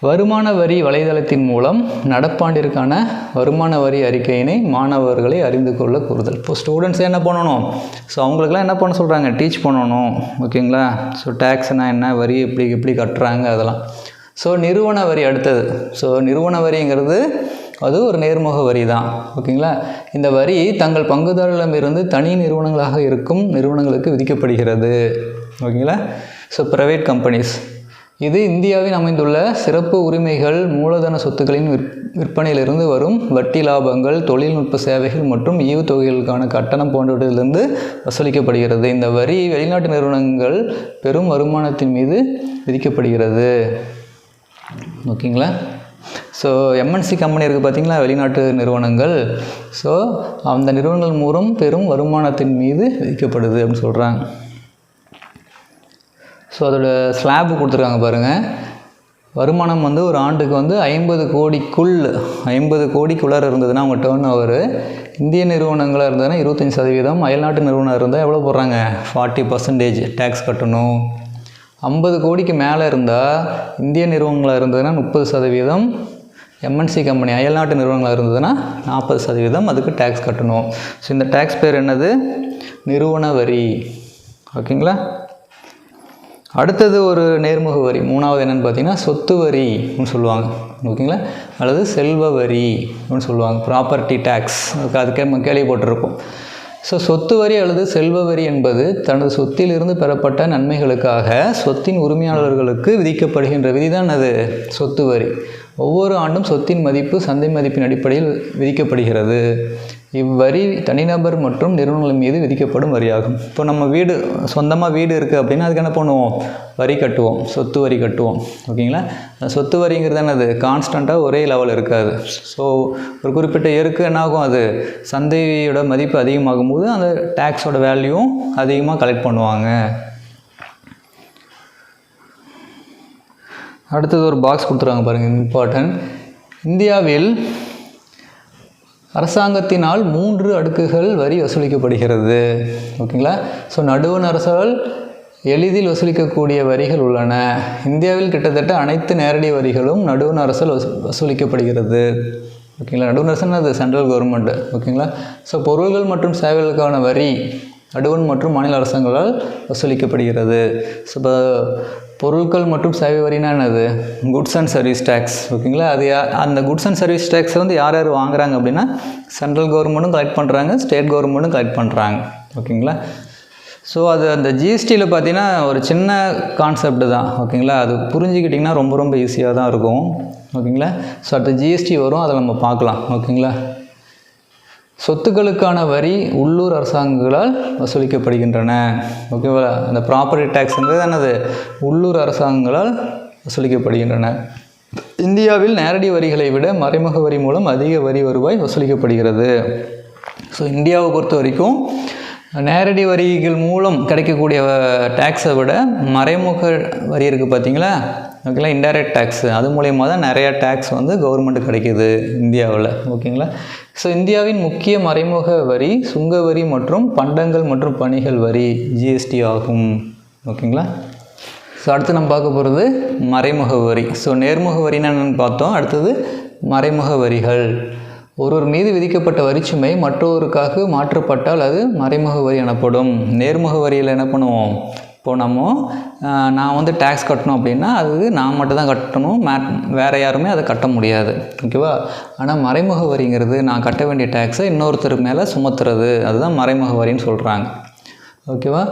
வருமான வரி வலைதளத்தின் மூலம் நடப்பாண்டிற்கான வருமான வரி அறிக்கையினை மாணவர்களை அறிந்து கொள்ள கூறுதல். இப்போ ஸ்டூடெண்ட்ஸே என்ன பண்ணணும், ஸோ அவங்களுக்குலாம் என்ன பண்ண சொல்கிறாங்க, டீச் பண்ணணும். ஓகேங்களா, ஸோ டேக்ஸ்னால் என்ன, வரி எப்படி கட்டுறாங்க அதெல்லாம். ஸோ நிறுவன வரி அடுத்தது. ஸோ நிறுவன வரிங்கிறது அது ஒரு நேர்முக வரி தான். ஓகேங்களா, இந்த வரி தங்கள் பங்குதாரர்களிடமிருந்து தனி நிறுவனங்களாக இருக்கும் நிறுவனங்களுக்கு விதிக்கப்படுகிறது. ஓகேங்களா, ஸோ ப்ரைவேட் கம்பெனிஸ். இது இந்தியாவில் அமைந்துள்ள சிறப்பு உரிமைகள், மூலதன சொத்துக்களின் விற்பனையிலிருந்து வரும் வட்டி லாபங்கள், தொழில்நுட்ப சேவைகள் மற்றும் ஈவுத்தொகைகளுக்கான கட்டணம் போன்றவற்றிலிருந்து வசூலிக்கப்படுகிறது. இந்த வரி வெளிநாட்டு நிறுவனங்கள் பெரும் வருமானத்தின் மீது விதிக்கப்படுகிறது. ஓகேங்களா, ஸோ எம்என்சி கம்பெனி இருக்குது பார்த்திங்களா, வெளிநாட்டு நிறுவனங்கள். ஸோ அந்த நிறுவனங்கள் மூலம் பெரும் வருமானத்தின் மீது விதிக்கப்படுது அப்படின்னு சொல்கிறாங்க. ஸோ அதோட ஸ்லாப் கொடுத்துருக்காங்க பாருங்கள். வருமானம் ஒரு ஆண்டுக்கு 50 கோடிக்குள்ளார இருந்ததுன்னா அவங்க டேர்ன் ஓவர். இந்திய நிறுவனங்களாக இருந்ததுன்னா 25%, அயல்நாட்டு நிறுவனம் இருந்தால் எவ்வளோ போடுறாங்க, 40% டேக்ஸ் கட்டணும். 50 கோடிக்கு மேலே இருந்தால் இந்திய நிறுவனங்களாக இருந்ததுன்னா 30%, எம்என்சி கம்பெனி அயல்நாட்டு நிறுவனங்களாக இருந்ததுன்னா 40% அதுக்கு டேக்ஸ் கட்டணும். ஸோ இந்த டேக்ஸ் பேர் என்னது, நிறுவன வரி. ஓகேங்களா, அடுத்தது ஒரு நேர்முக வரி, மூணாவது என்னென்னு பார்த்தீங்கன்னா சொத்து வரி அப்படின்னு சொல்லுவாங்க, ஓகேங்களா, அல்லது செல்வ வரி அப்படின்னு சொல்லுவாங்க, ப்ராப்பர்ட்டி டேக்ஸ், அதுக்கே நம்ம கேள்விப்பட்டிருப்போம். ஸோ சொத்து வரி அல்லது செல்வ வரி என்பது தனது சொத்திலிருந்து பெறப்பட்ட நன்மைகளுக்காக சொத்தின் உரிமையாளர்களுக்கு விதிக்கப்படுகின்ற விதிதான் அது சொத்து வரி. ஒவ்வொரு ஆண்டும் சொத்தின் மதிப்பு சந்தை மதிப்பின் அடிப்படையில் விதிக்கப்படுகிறது. இவ்வரி தனிநபர் மற்றும் நிறுவனங்கள் மீது விதிக்கப்படும் வரியாகும். இப்போ நம்ம வீடு, சொந்தமாக வீடு இருக்குது அப்படின்னா அதுக்கு என்ன பண்ணுவோம், வரி கட்டுவோம், சொத்து வரி கட்டுவோம், ஓகேங்களா. சொத்து வரிங்கிறது என்னது, கான்ஸ்டண்ட்டாக ஒரே லெவல் இருக்காது. ஸோ ஒரு குறிப்பிட்ட இயருக்கு என்னாகும், அது சந்தையோட மதிப்பு அதிகமாகும் போது அந்த டேக்ஸோட வேல்யூவும் அதிகமாக கலெக்ட் பண்ணுவாங்க. அடுத்தது ஒரு பாக்ஸ் கொடுத்துருவாங்க பாருங்கள், இம்பார்ட்டன்ட். இந்தியாவில் அரசாங்கத்தினால் 3 அடுக்குகள் வரி வசூலிக்கப்படுகிறது, ஓகேங்களா. ஸோ நடுவண் அரசால் எளிதில் வசூலிக்கக்கூடிய வரிகள் உள்ளன. இந்தியாவில் கிட்டத்தட்ட அனைத்து நேரடி வரிகளும் நடுவண் அரசால் வசூலிக்கப்படுகிறது, ஓகேங்களா. நடுவண் அரசுன்னா அது சென்ட்ரல் கவர்மெண்ட்டு, ஓகேங்களா. ஸோ பொருள்கள் மற்றும் சேவைகளுக்கான வரி நடுவண் மற்றும் மாநில அரசாங்களால் வசூலிக்கப்படுகிறது. ஸோ இப்போ பொருட்கள் மற்றும் சேவை வரினா என்னது, குட்ஸ் அண்ட் சர்வீஸ் டேக்ஸ், ஓகேங்களா. அது அந்த குட்ஸ் அண்ட் சர்வீஸ் டேக்ஸை வந்து யார் யார் வாங்குறாங்க அப்படின்னா சென்ட்ரல் கவர்மெண்ட்டும் கலெக்ட் பண்ணுறாங்க, ஸ்டேட் கவர்மெண்ட்டும் கலெக்ட் பண்ணுறாங்க, ஓகேங்களா. ஸோ அது அந்த ஜிஎஸ்டியில் பார்த்தீங்கன்னா ஒரு சின்ன கான்செப்ட் தான், ஓகேங்களா. அது புரிஞ்சுக்கிட்டிங்கன்னா ரொம்ப ரொம்ப ஈஸியாக தான் இருக்கும், ஓகேங்களா. ஸோ அடுத்த ஜிஎஸ்டி வரும், அதை நம்ம பார்க்கலாம், ஓகேங்களா. சொத்துக்களுக்கான வரி உள்ளூர் அரசாங்கங்களால் வசூலிக்கப்படுகின்றன, ஓகேவா. அந்த ப்ராப்பர்ட்டி டேக்ஸுங்கிறது என்னது, உள்ளூர் அரசாங்கங்களால் வசூலிக்கப்படுகின்றன. இந்தியாவில் நேரடி வரிகளை விட மறைமுக வரி மூலம் அதிக வரி வருவாய் வசூலிக்கப்படுகிறது. ஸோ இந்தியாவை பொறுத்த வரைக்கும் நேரடி வரிகள் மூலம் கிடைக்கக்கூடிய டேக்ஸை விட மறைமுக வரி இருக்குது பார்த்தீங்களா, ஓகேங்களா, இன்டைரக்ட் டேக்ஸு, அது மூலயமா தான் நிறையா டேக்ஸ் வந்து கவர்மெண்ட்டு கிடைக்கிது இந்தியாவில், ஓகேங்களா. ஸோ இந்தியாவின் முக்கிய மறைமுக வரி சுங்க வரி மற்றும் பண்டங்கள் மற்றும் பணிகள் வரி ஜிஎஸ்டி ஆகும், ஓகேங்களா. ஸோ அடுத்து நம்ம பார்க்க போகிறது மறைமுக வரி. ஸோ நேர்முக வரின்னு என்னென்னு பார்த்தோம், அடுத்தது மறைமுக வரிகள். ஒருவர் மீது விதிக்கப்பட்ட வரிச்சுமை மற்றொருக்காக மாற்றப்பட்டால் அது மறைமுக வரி எனப்படும். நேர்முக வரியில் என்ன பண்ணுவோம், இப்போது நான் வந்து டேக்ஸ் கட்டணும் அப்படின்னா அது நான் மட்டும் தான் கட்டணும், வேறு யாருமே அதை கட்ட முடியாது, ஓகேவா. ஆனால் மறைமுக வரிங்கிறது நான் கட்ட வேண்டிய டேக்ஸை இன்னொருத்தர் மேலே சுமத்துறது, அதுதான் மறைமுக வரின்னு சொல்கிறாங்க, ஓகேவா.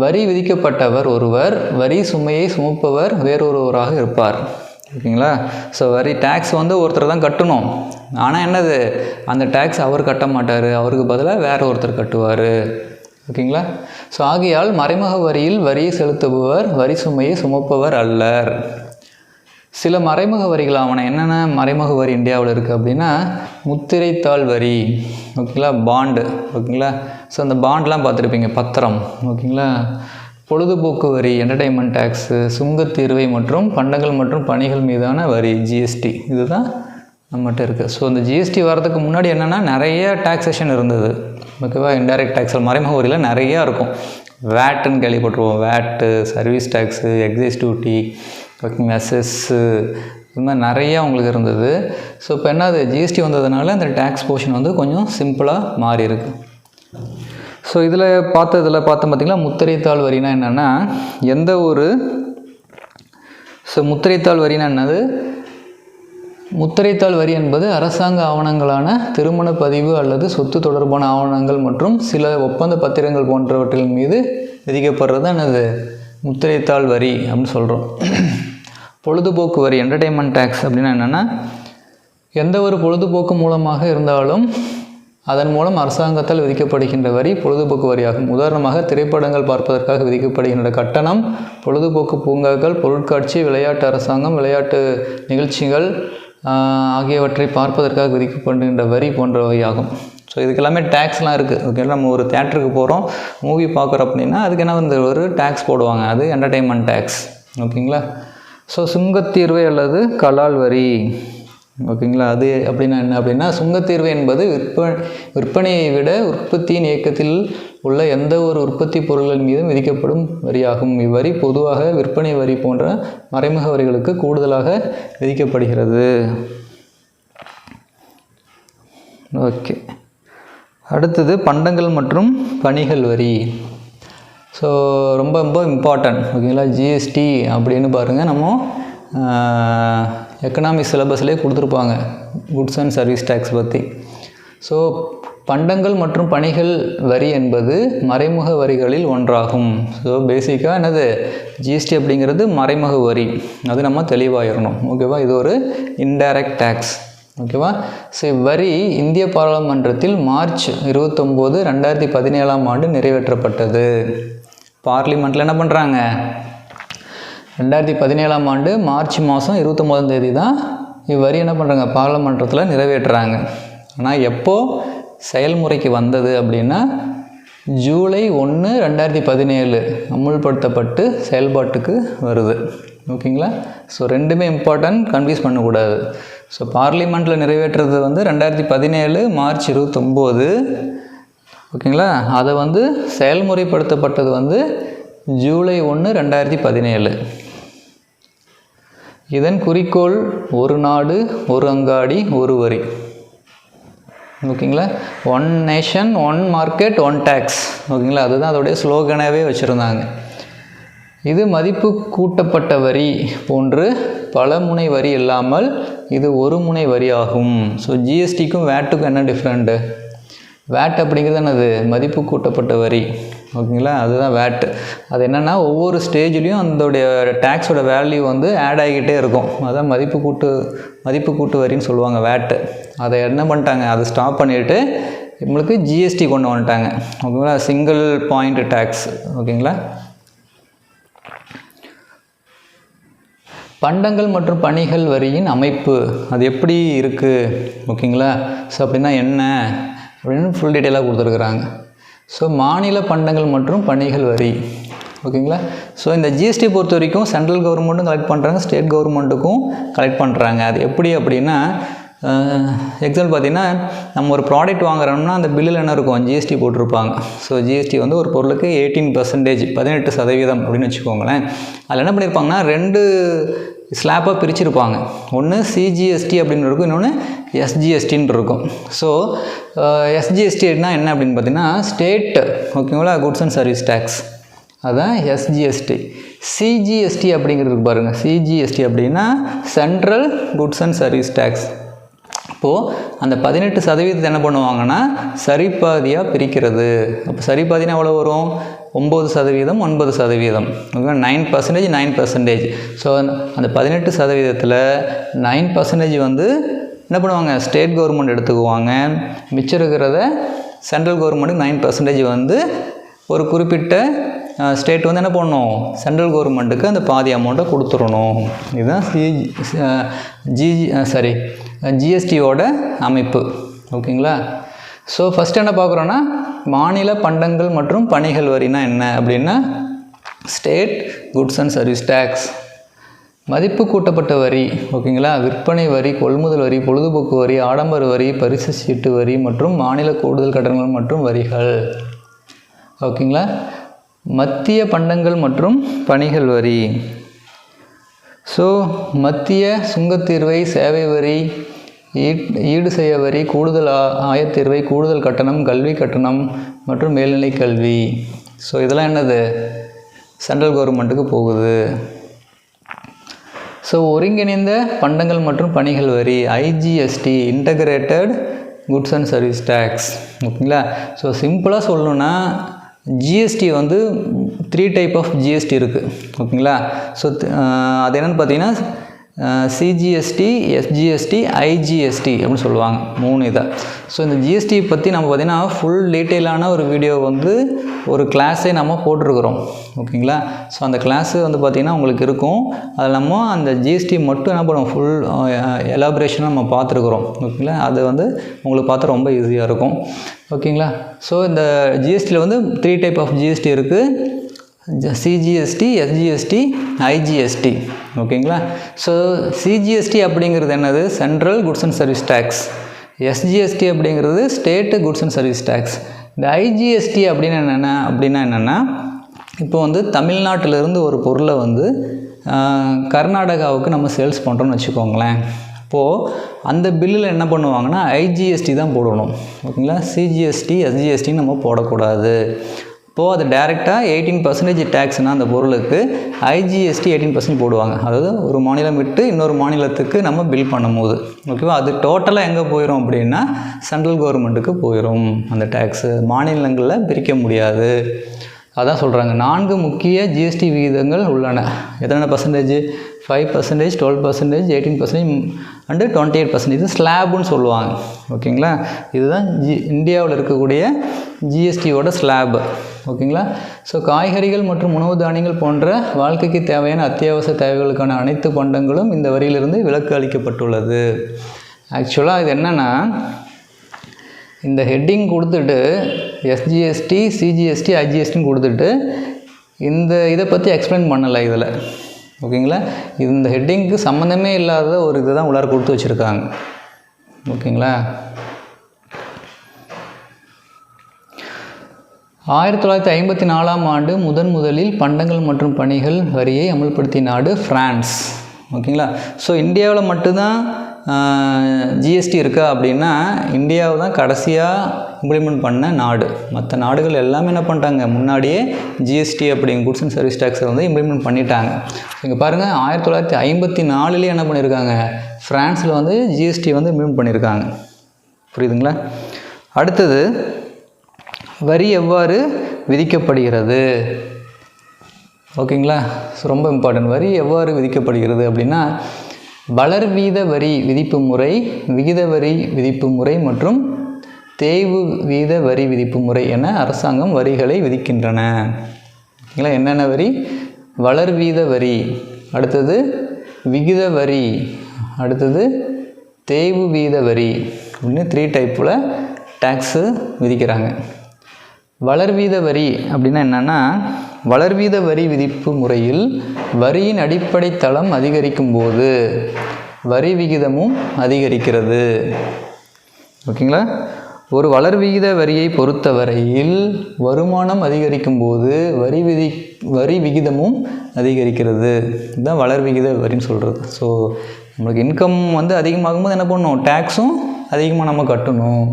வரி விதிக்கப்பட்டவர் ஒருவர், வரி சுமையை சுமப்பவர் வேறொருவராக இருப்பார், ஓகேங்களா. ஸோ வரி டேக்ஸ் வந்து ஒருத்தர் தான் கட்டணும், ஆனால் என்னது அந்த டேக்ஸ் அவர் கட்ட மாட்டார், அவருக்கு பதிலாக வேறு ஒருத்தர் கட்டுவார், ஓகேங்களா. ஸோ ஆகையால் மறைமுக வரியில் வரியை செலுத்துபவர் வரி சுமையை சுமப்பவர் அல்லர். சில மறைமுக வரிகள் ஆவன என்னென்ன மறைமுக வரி இந்தியாவில் இருக்குது அப்படின்னா முத்திரைத்தாள் வரி, ஓகேங்களா, பாண்டு, ஓகேங்களா. ஸோ அந்த பாண்டெலாம் பார்த்துருப்பீங்க, பத்திரம், ஓகேங்களா. பொழுதுபோக்கு வரி, என்டர்டெயின்மெண்ட் டேக்ஸு, சுங்கத்தீர்வை மற்றும் பண்டங்கள் மற்றும் பணிகள் மீதான வரி ஜிஎஸ்டி, இதுதான் நம்மகிட்ட இருக்குது. ஸோ இந்த ஜிஎஸ்டி வரதுக்கு முன்னாடி என்னென்னா நிறைய டாக்ஸேஷன் இருந்தது, ஓகேவா. இன்டைரக்ட் டேக்ஸில் மறைமுக வரியில் நிறையா இருக்கும். வேட்டுன்னு கேள்விப்பட்டுருவோம், வேட்டு, சர்வீஸ் டேக்ஸு, எக்ஸைஸ் டியூட்டி, ஓகேங்களா, செஸ்ஸு, இது மாதிரி நிறையா உங்களுக்கு இருந்தது. ஸோ இப்போ என்னது ஜிஎஸ்டி வந்ததுனால அந்த டேக்ஸ் போர்ஷன் வந்து கொஞ்சம் சிம்பிளாக மாறி இருக்கு. ஸோ இதில் பார்த்தோம் பார்த்திங்களா, முத்திரைத்தாள் வரினா என்னென்னா எந்த ஒரு முத்திரைத்தாள் வரினா என்னது, முத்திரைத்தாள் வரி என்பது அரசாங்க ஆவணங்களான திருமண பதிவு அல்லது சொத்து தொடர்பான ஆவணங்கள் மற்றும் சில ஒப்பந்த பத்திரங்கள் போன்றவற்றின் மீது விதிக்கப்படுறது என்னது முத்திரைத்தாள் வரி அப்படின்னு சொல்கிறோம். பொழுதுபோக்கு வரி, என்டர்டெயின்மெண்ட் டேக்ஸ் அப்படின்னா என்னென்னா எந்த ஒரு பொழுதுபோக்கு மூலமாக இருந்தாலும் அதன் மூலம் அரசாங்கத்தால் விதிக்கப்படுகின்ற வரி பொழுதுபோக்கு வரியாகும். உதாரணமாக திரைப்படங்கள் பார்ப்பதற்காக விதிக்கப்படுகின்ற கட்டணம், பொழுதுபோக்கு பூங்காக்கள், பொருட்காட்சி, விளையாட்டு அரசாங்கம், விளையாட்டு நிகழ்ச்சிகள் ஆகியவற்றை பார்ப்பதற்காக விதிக்கப்படுகின்ற வரி போன்றவையாகும். ஸோ இதுக்கெல்லாமே டேக்ஸ்லாம் இருக்குது, ஓகே. நம்ம ஒரு தேட்டருக்கு போகிறோம், மூவி பார்க்குறோம் அப்படின்னா அதுக்கு என்ன வந்து ஒரு டேக்ஸ் போடுவாங்க, அது என்டர்டெயின்மெண்ட் டேக்ஸ், ஓகேங்களா. ஸோ சுங்கத்தீர்வை அல்லது கலால் வரி, ஓகேங்களா. அது அப்படின்னா என்ன அப்படின்னா சுங்கத்தீர்வு என்பது விற்பனையை விட உற்பத்தியின் இயக்கத்தில் உள்ள எந்த ஒரு உற்பத்தி பொருட்கள் மீதும் விதிக்கப்படும் வரியாகும். இவ்வரி பொதுவாக விற்பனை வரி போன்ற மறைமுக வரிகளுக்கு கூடுதலாக விதிக்கப்படுகிறது, ஓகே. அடுத்தது பண்டங்கள் மற்றும் பணிகள் வரி. ஸோ ரொம்ப ரொம்ப இம்பார்ட்டன்ட். ஓகேங்களா, ஜிஎஸ்டி அப்படின்னு பாருங்கள், நம்ம எக்கனாமிக் சிலபஸ்லேயே கொடுத்துருப்பாங்க குட்ஸ் அண்ட் சர்வீஸ் டேக்ஸ் பற்றி. ஸோ பண்டங்கள் மற்றும் பணிகள் வரி என்பது மறைமுக வரிகளில் ஒன்றாகும். ஸோ பேசிக்காக என்னது, ஜிஎஸ்டி அப்படிங்கிறது மறைமுக வரி, அது நம்ம தெளிவாகிடணும். ஓகேவா, இது ஒரு இன்டைரக்ட் டேக்ஸ். ஓகேவா. ஸோ வரி இந்திய பாராளுமன்றத்தில் மார்ச் 29, 2017 நிறைவேற்றப்பட்டது. பார்லிமெண்ட்டில் என்ன பண்ணுறாங்க, 2017 மார்ச் மாதம் 29 தான் இவ்வரி என்ன பண்ணுறாங்க, பாராளுமன்றத்தில் நிறைவேற்றுறாங்க. ஆனால் எப்போது செயல்முறைக்கு வந்தது அப்படின்னா ஜூலை 1, 2017 அமுல்படுத்தப்பட்டு செயல்பாட்டுக்கு வருது. ஓகேங்களா. ஸோ ரெண்டுமே இம்பார்ட்டன்ட், கன்ஃபியூஸ் பண்ணக்கூடாது. ஸோ பார்லிமெண்ட்டில் நிறைவேற்றுறது 2017 மார்ச் 29. ஓகேங்களா. அதை செயல்முறைப்படுத்தப்பட்டது ஜூலை 1, 2017. இதன் குறிக்கோள் ஒரு நாடு ஒரு அங்காடி ஒரு வரி. ஓகேங்களா, one nation one market one tax. ஓகேங்களா, அதுதான் அதோடைய ஸ்லோகனாகவே வச்சுருந்தாங்க. இது மதிப்பு கூட்டப்பட்ட வரி போன்று பல முனை வரி இல்லாமல் இது ஒரு முனை வரி ஆகும். ஸோ ஜிஎஸ்டிக்கும் வேட்டுக்கும் என்ன டிஃப்ரெண்ட்டு, வேட் அப்படிங்கிறது என்னது, மதிப்பு கூட்டப்பட்ட வரி. ஓகேங்களா, அதுதான் வேட். அது என்னென்னா ஒவ்வொரு ஸ்டேஜ்லேயும் அதோடைய டேக்ஸோட வேல்யூ ஆட் ஆகிக்கிட்டே இருக்கும். அதான் மதிப்பு கூட்டு வரின்னு சொல்லுவாங்க, வேட்டு. அதை என்ன பண்ணிட்டாங்க, அதை ஸ்டாப் பண்ணிவிட்டு நம்மளுக்கு ஜிஎஸ்டி கொண்டு வந்துட்டாங்க. ஓகேங்களா, சிங்கிள் பாயிண்ட் டேக்ஸ். ஓகேங்களா. பண்டங்கள் மற்றும் பணிகள் வரியின் அமைப்பு அது எப்படி இருக்குது. ஓகேங்களா. ஸோ அப்படின்னா என்ன அப்படின்னு ஃபுல் டீட்டெயிலாக கொடுத்துருக்குறாங்க. ஸோ மாநில பண்டங்கள் மற்றும் பணிகள் வரி. ஓகேங்களா. ஸோ இந்த ஜிஎஸ்டி பொறுத்த வரைக்கும் சென்ட்ரல் கவர்மெண்ட்டும் கலெக்ட் பண்ணுறாங்க, ஸ்டேட் கவர்மெண்ட்டுக்கும் கலெக்ட் பண்ணுறாங்க. அது எப்படி அப்படின்னா, எக்ஸாம்பிள் பார்த்திங்கன்னா நம்ம ஒரு ப்ராடக்ட் வாங்குறோம்னா அந்த பில்லில் என்ன இருக்கும், ஜிஎஸ்டி போட்டிருப்பாங்க. ஸோ ஜிஎஸ்டி ஒரு பொருளுக்கு 18%, 18% அப்படின்னு வச்சுக்கோங்களேன். அதில் என்ன பண்ணியிருப்பாங்கன்னா 2 ஸ்லாப்பாக பிரிச்சுருப்பாங்க. ஒன்று சிஜிஎஸ்டி அப்படின்னு இருக்கும், இன்னொன்று எஸ்ஜிஎஸ்டின்னு இருக்கும். ஸோ எஸ்ஜிஎஸ்டினா என்ன அப்படின்னு பார்த்தீங்கன்னா ஸ்டேட், ஓகேங்களா, குட்ஸ் அண்ட் சர்வீஸ் டேக்ஸ், அதுதான் எஸ்ஜிஎஸ்டி. சிஜிஎஸ்டி அப்படிங்கிறது பாருங்கள், சிஜிஎஸ்டி அப்படின்னா central goods and service tax. இப்போது அந்த 18% என்ன பண்ணுவாங்கன்னா சரிபாதியாக பிரிக்கிறது. அப்போ சரிபாதினா எவ்வளோ வரும், 9%, 9%. ஓகே, 9%, 9%. ஸோ அந்த 18%ல் 9% என்ன பண்ணுவாங்க, ஸ்டேட் கவர்மெண்ட் எடுத்துக்குவாங்க. மிச்சம் இருக்கிறத சென்ட்ரல் கவர்மெண்ட்டுக்கு 9% ஒரு குறிப்பிட்ட ஸ்டேட் என்ன பண்ணணும், சென்ட்ரல் கவர்மெண்ட்டுக்கு அந்த பாதி அமௌண்ட்டை கொடுத்துடணும். இதுதான் ஜிஎஸ்டியோட அமைப்பு. ஓகேங்களா. ஸோ ஃபஸ்ட்டு என்ன பார்க்குறோன்னா, மாநில பண்டங்கள் மற்றும் பணிகள் வரினா என்ன அப்படின்னா state goods and service tax. மதிப்பு கூட்டப்பட்ட வரி. ஓகேங்களா. விற்பனை வரி, கொள்முதல் வரி, பொழுதுபோக்கு வரி, ஆடம்பர வரி, பரிசு சீட்டு வரி மற்றும் மாநில கூடுதல் கட்டணங்கள் மற்றும் வரிகள். ஓகேங்களா. மத்திய பண்டங்கள் மற்றும் பணிகள் வரி. ஸோ மத்திய சுங்கத்தீர்வை, சேவை வரி, ஈடு செய்ய வரி, கூடுதல் ஆயத்தீர்வை, கூடுதல் கட்டணம், கல்வி கட்டணம் மற்றும் மேல்நிலை கல்வி. ஸோ இதெல்லாம் என்னது, சென்ட்ரல் கவர்மெண்ட்டுக்கு போகுது. ஸோ ஒருங்கிணைந்த பண்டங்கள் மற்றும் பணிகள் வரி, IGST, integrated goods and service tax. ஓகேங்களா. ஸோ சிம்பிளாக சொல்லணுன்னா ஜிஎஸ்டி 3 டைப் ஆஃப் ஜிஎஸ்டி இருக்குது. ஓகேங்களா. ஸோ அது என்னென்னு பார்த்தீங்கன்னா சிஜிஎஸ்டி, எஸ்ஜிஎஸ்டி, ஐஜிஎஸ்டி அப்படின்னு சொல்லுவாங்க, 3 இதை. ஸோ இந்த ஜிஎஸ்டி பற்றி நம்ம பார்த்திங்கன்னா ஃபுல் டீட்டெயிலான ஒரு வீடியோ ஒரு கிளாஸே நம்ம போட்டிருக்கிறோம். ஓகேங்களா. ஸோ அந்த கிளாஸு பார்த்திங்கன்னா உங்களுக்கு இருக்கும். அதில் நம்ம அந்த ஜிஎஸ்டி மட்டும் என்ன பண்ணுவோம், ஃபுல் எலாபரேஷனாக நம்ம பார்த்துருக்குறோம். ஓகேங்களா. அது உங்களுக்கு பார்த்து ரொம்ப ஈஸியாக இருக்கும். ஓகேங்களா. ஸோ இந்த ஜிஎஸ்டியில் 3 டைப் ஆஃப் ஜிஎஸ்டி இருக்குது, சிஜிஎஸ்டி, எஸ்ஜிஎஸ்டி, ஐஜிஎஸ்டி. ஓகேங்களா. ஸோ சிஜிஎஸ்டி அப்படிங்கிறது என்னது, central goods and service tax. SGST அப்படிங்கிறது state goods and service tax. இந்த ஐஜிஎஸ்டி அப்படின்னா என்னென்னா இப்போ தமிழ்நாட்டிலேருந்து ஒரு பொருளை கர்நாடகாவுக்கு நம்ம சேல்ஸ் பண்ணுறோன்னு வச்சுக்கோங்களேன். இப்போது அந்த பில்லில் என்ன பண்ணுவாங்கன்னா ஐஜிஎஸ்டி தான் போடணும். ஓகேங்களா. சிஜிஎஸ்டி, எஸ்ஜிஎஸ்டின்னு நம்ம போடக்கூடாது. இப்போது அது டேரெக்டாக 18% டேக்ஸ்னால் அந்த பொருளுக்கு ஐஜிஎஸ்டி 18% போடுவாங்க. அதாவது ஒரு மாநிலம் விட்டு இன்னொரு மாநிலத்துக்கு நம்ம பில் பண்ணும்போது ஓகேவா, அது டோட்டலாக எங்கே போயிடும் அப்படின்னா சென்ட்ரல் கவர்மெண்ட்டுக்கு போயிடும் அந்த டேக்ஸு. மாநிலங்களில் பிரிக்க முடியாது. அதான் சொல்கிறாங்க 4 முக்கிய ஜிஎஸ்டி விகிதங்கள் உள்ளன. எத்தனை பர்சன்டேஜ்? 5%, 12%, 18% அண்டு 28%. இது ஸ்லாபுன்னு சொல்லுவாங்க. ஓகேங்களா, இதுதான் இந்தியாவில் இருக்கக்கூடிய ஜிஎஸ்டியோட ஸ்லாப். ஓகேங்களா. ஸோ காய்கறிகள் மற்றும் உணவு தானியங்கள் போன்ற வாழ்க்கைக்கு தேவையான அத்தியாவசிய தேவைகளுக்கான அனைத்து பண்டங்களும் இந்த வரியிலிருந்து விலக்கு அளிக்கப்பட்டுள்ளது. ஆக்சுவலாக இது என்னென்னா, இந்த ஹெட்டிங் கொடுத்துட்டு எஸ்ஜிஎஸ்டி, சிஜிஎஸ்டி, ஐஜிஎஸ்டின்னு கொடுத்துட்டு இந்த இதை பற்றி எக்ஸ்பிளைன் பண்ணலை இதில். ஓகேங்களா, இந்த ஹெட்டிங்க்கு சம்மந்தமே இல்லாத ஒரு இது தான் உள்ளார கொடுத்து வச்சுருக்காங்க. ஓகேங்களா. 1954ஆம் ஆண்டு முதலில் பண்டங்கள் மற்றும் பணிகள் வரியை அமல்படுத்திய நாடு பிரான்ஸ். ஓகேங்களா. ஸோ இந்தியாவில் மட்டும்தான் ஜிஎஸ்டி இருக்கா அப்படின்னா இந்தியாவை தான் கடைசியாக இம்ப்ளிமெண்ட் பண்ண நாடு. மற்ற நாடுகள் எல்லாமே என்ன பண்ணிட்டாங்க, முன்னாடியே ஜிஎஸ்டி அப்படிங்கிற குட்ஸ் அண்ட் சர்வீஸ் டேக்ஸை வந்து இம்ப்ளிமெண்ட் பண்ணிட்டாங்க. இங்கே பாருங்கள் 1954 என்ன பண்ணியிருக்காங்க, ஃப்ரான்ஸில் வந்து ஜிஎஸ்டி வந்து இம்ப்ளிமெண்ட் பண்ணியிருக்காங்க. புரியுதுங்களா. அடுத்தது வரி எவ்வாறு விதிக்கப்படுகிறது. ஓகேங்களா. ஸோ ரொம்ப இம்பார்ட்டன்ட். வரி எவ்வாறு விதிக்கப்படுகிறது அப்படின்னா வளர்வீத வரி விதிப்பு முறை, விகித வரி விதிப்பு முறை மற்றும் தேய்வு வீத வரி விதிப்பு முறை என அரசாங்கம் வரிகளை விதிக்கின்றன. ஓகேங்களா. என்னென்ன வரி? வளர்வீத வரி, அடுத்தது விகித வரி, அடுத்தது தேய்வு வீத வரி அப்படின்னு 3 டைப்பில் டேக்ஸு விதிக்கிறாங்க. வளர்வீத வரி அப்படின்னா என்னென்னா, வளர்வீத வரி விதிப்பு முறையில் வரியின் அடிப்படை தளம் அதிகரிக்கும் போது வரி விகிதமும் அதிகரிக்கிறது. ஓகேங்களா. ஒரு வளர்விகித வரியை பொறுத்தவரையில் வருமானம் அதிகரிக்கும் போது வரி விகிதமும் அதிகரிக்கிறது. இதுதான் வளர்விகித வரின்னு சொல்கிறது. ஸோ நம்மளுக்கு இன்கம் வந்து அதிகமாகும் போது என்ன பண்ணணும், டேக்ஸும் அதிகமாக நம்ம கட்டணும்.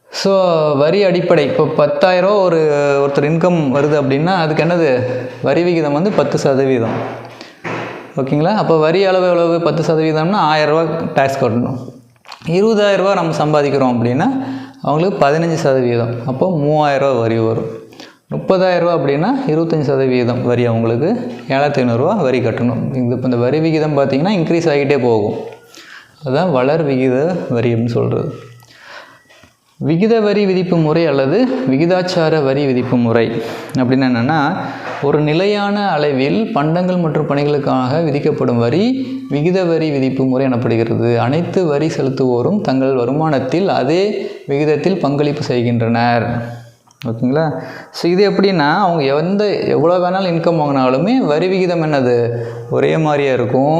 ஸோ வரி அடிப்படை இப்போ 10,000 ஒருத்தர் இன்கம் வருது அப்படின்னா அதுக்கு என்னது, வரி விகிதம் வந்து 10%. ஓகேங்களா. அப்போ வரி அளவு எவ்வளவு, 10%னா 1000 ரூபா டேக்ஸ் கட்டணும். 20,000 ரூபா நம்ம சம்பாதிக்கிறோம் அப்படின்னா அவங்களுக்கு 15%. அப்போ 3,000 ரூபா வரி வரும். 30,000 ரூபா அப்படின்னா 25% வரி, அவங்களுக்கு 7,500 ரூபா வரி கட்டணும். இந்த வரி விகிதம் பார்த்திங்கன்னா இன்க்ரீஸ் ஆகிட்டே போகும். அதுதான் வளர் விகித வரி அப்படின்னு சொல்கிறது. விகித வரி விதிப்பு முறை அல்லது விகிதாச்சார வரி விதிப்பு முறை அப்படின்னு என்னென்னா, ஒரு நிலையான அளவில் பண்டங்கள் மற்றும் பணிகளுக்காக விதிக்கப்படும் வரி விகித வரி விதிப்பு முறை எனப்படுகிறது. அனைத்து வரி செலுத்துவோரும் தங்கள் வருமானத்தில் அதே விகிதத்தில் பங்களிப்பு செய்கின்றனர். ஓகேங்களா. ஸோ இது எப்படின்னா, அவங்க எவ்வளோ வேணாலும் இன்கம் வாங்கினாலுமே வரி விகிதம் என்னது, ஒரே மாதிரியே இருக்கும்.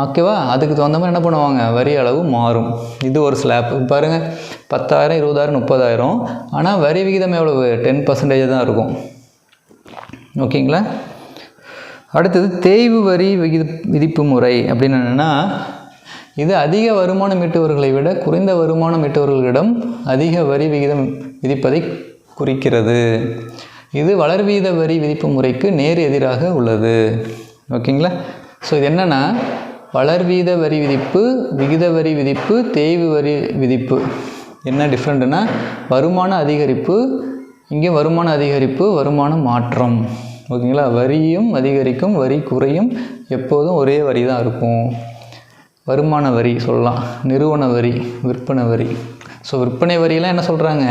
ஓகேவா. அதுக்கு தகுந்த மாதிரி என்ன பண்ணுவாங்க, வரி அளவு மாறும். இது ஒரு ஸ்லாப். பாருங்கள் 10,000, 20,000, 30,000, ஆனால் வரி விகிதம் எவ்வளவு, 10% தான் இருக்கும். ஓகேங்களா. அடுத்தது தேய்வு வரி விதிப்பு முறை அப்படின்னு என்னென்னா, இது அதிக வருமானம் ஈட்டுவர்களை விட குறைந்த வருமானம் ஈட்டுவர்களிடம் அதிக வரி விகிதம் விதிப்பதை குறிக்கிறது. இது வளர்வீத வரி விதிப்பு முறைக்கு நேர் எதிராக உள்ளது. ஓகேங்களா. ஸோ இது என்னென்னா, வளர்வீத வரி விதிப்பு, விகித வரி விதிப்பு, தேய்வு வரி விதிப்பு என்ன டிஃப்ரெண்ட்னா, வருமான அதிகரிப்பு, இங்கே வருமான அதிகரிப்பு, வருமான மாற்றம். ஓகேங்களா. வரியும் அதிகரிக்கும், வரி குறையும், எப்போதும் ஒரே வரி தான் இருக்கும். வருமான வரி சொல்லலாம், நிறுவன வரி, விற்பனை வரி. ஸோ விற்பனை வரியெலாம் என்ன சொல்கிறாங்க,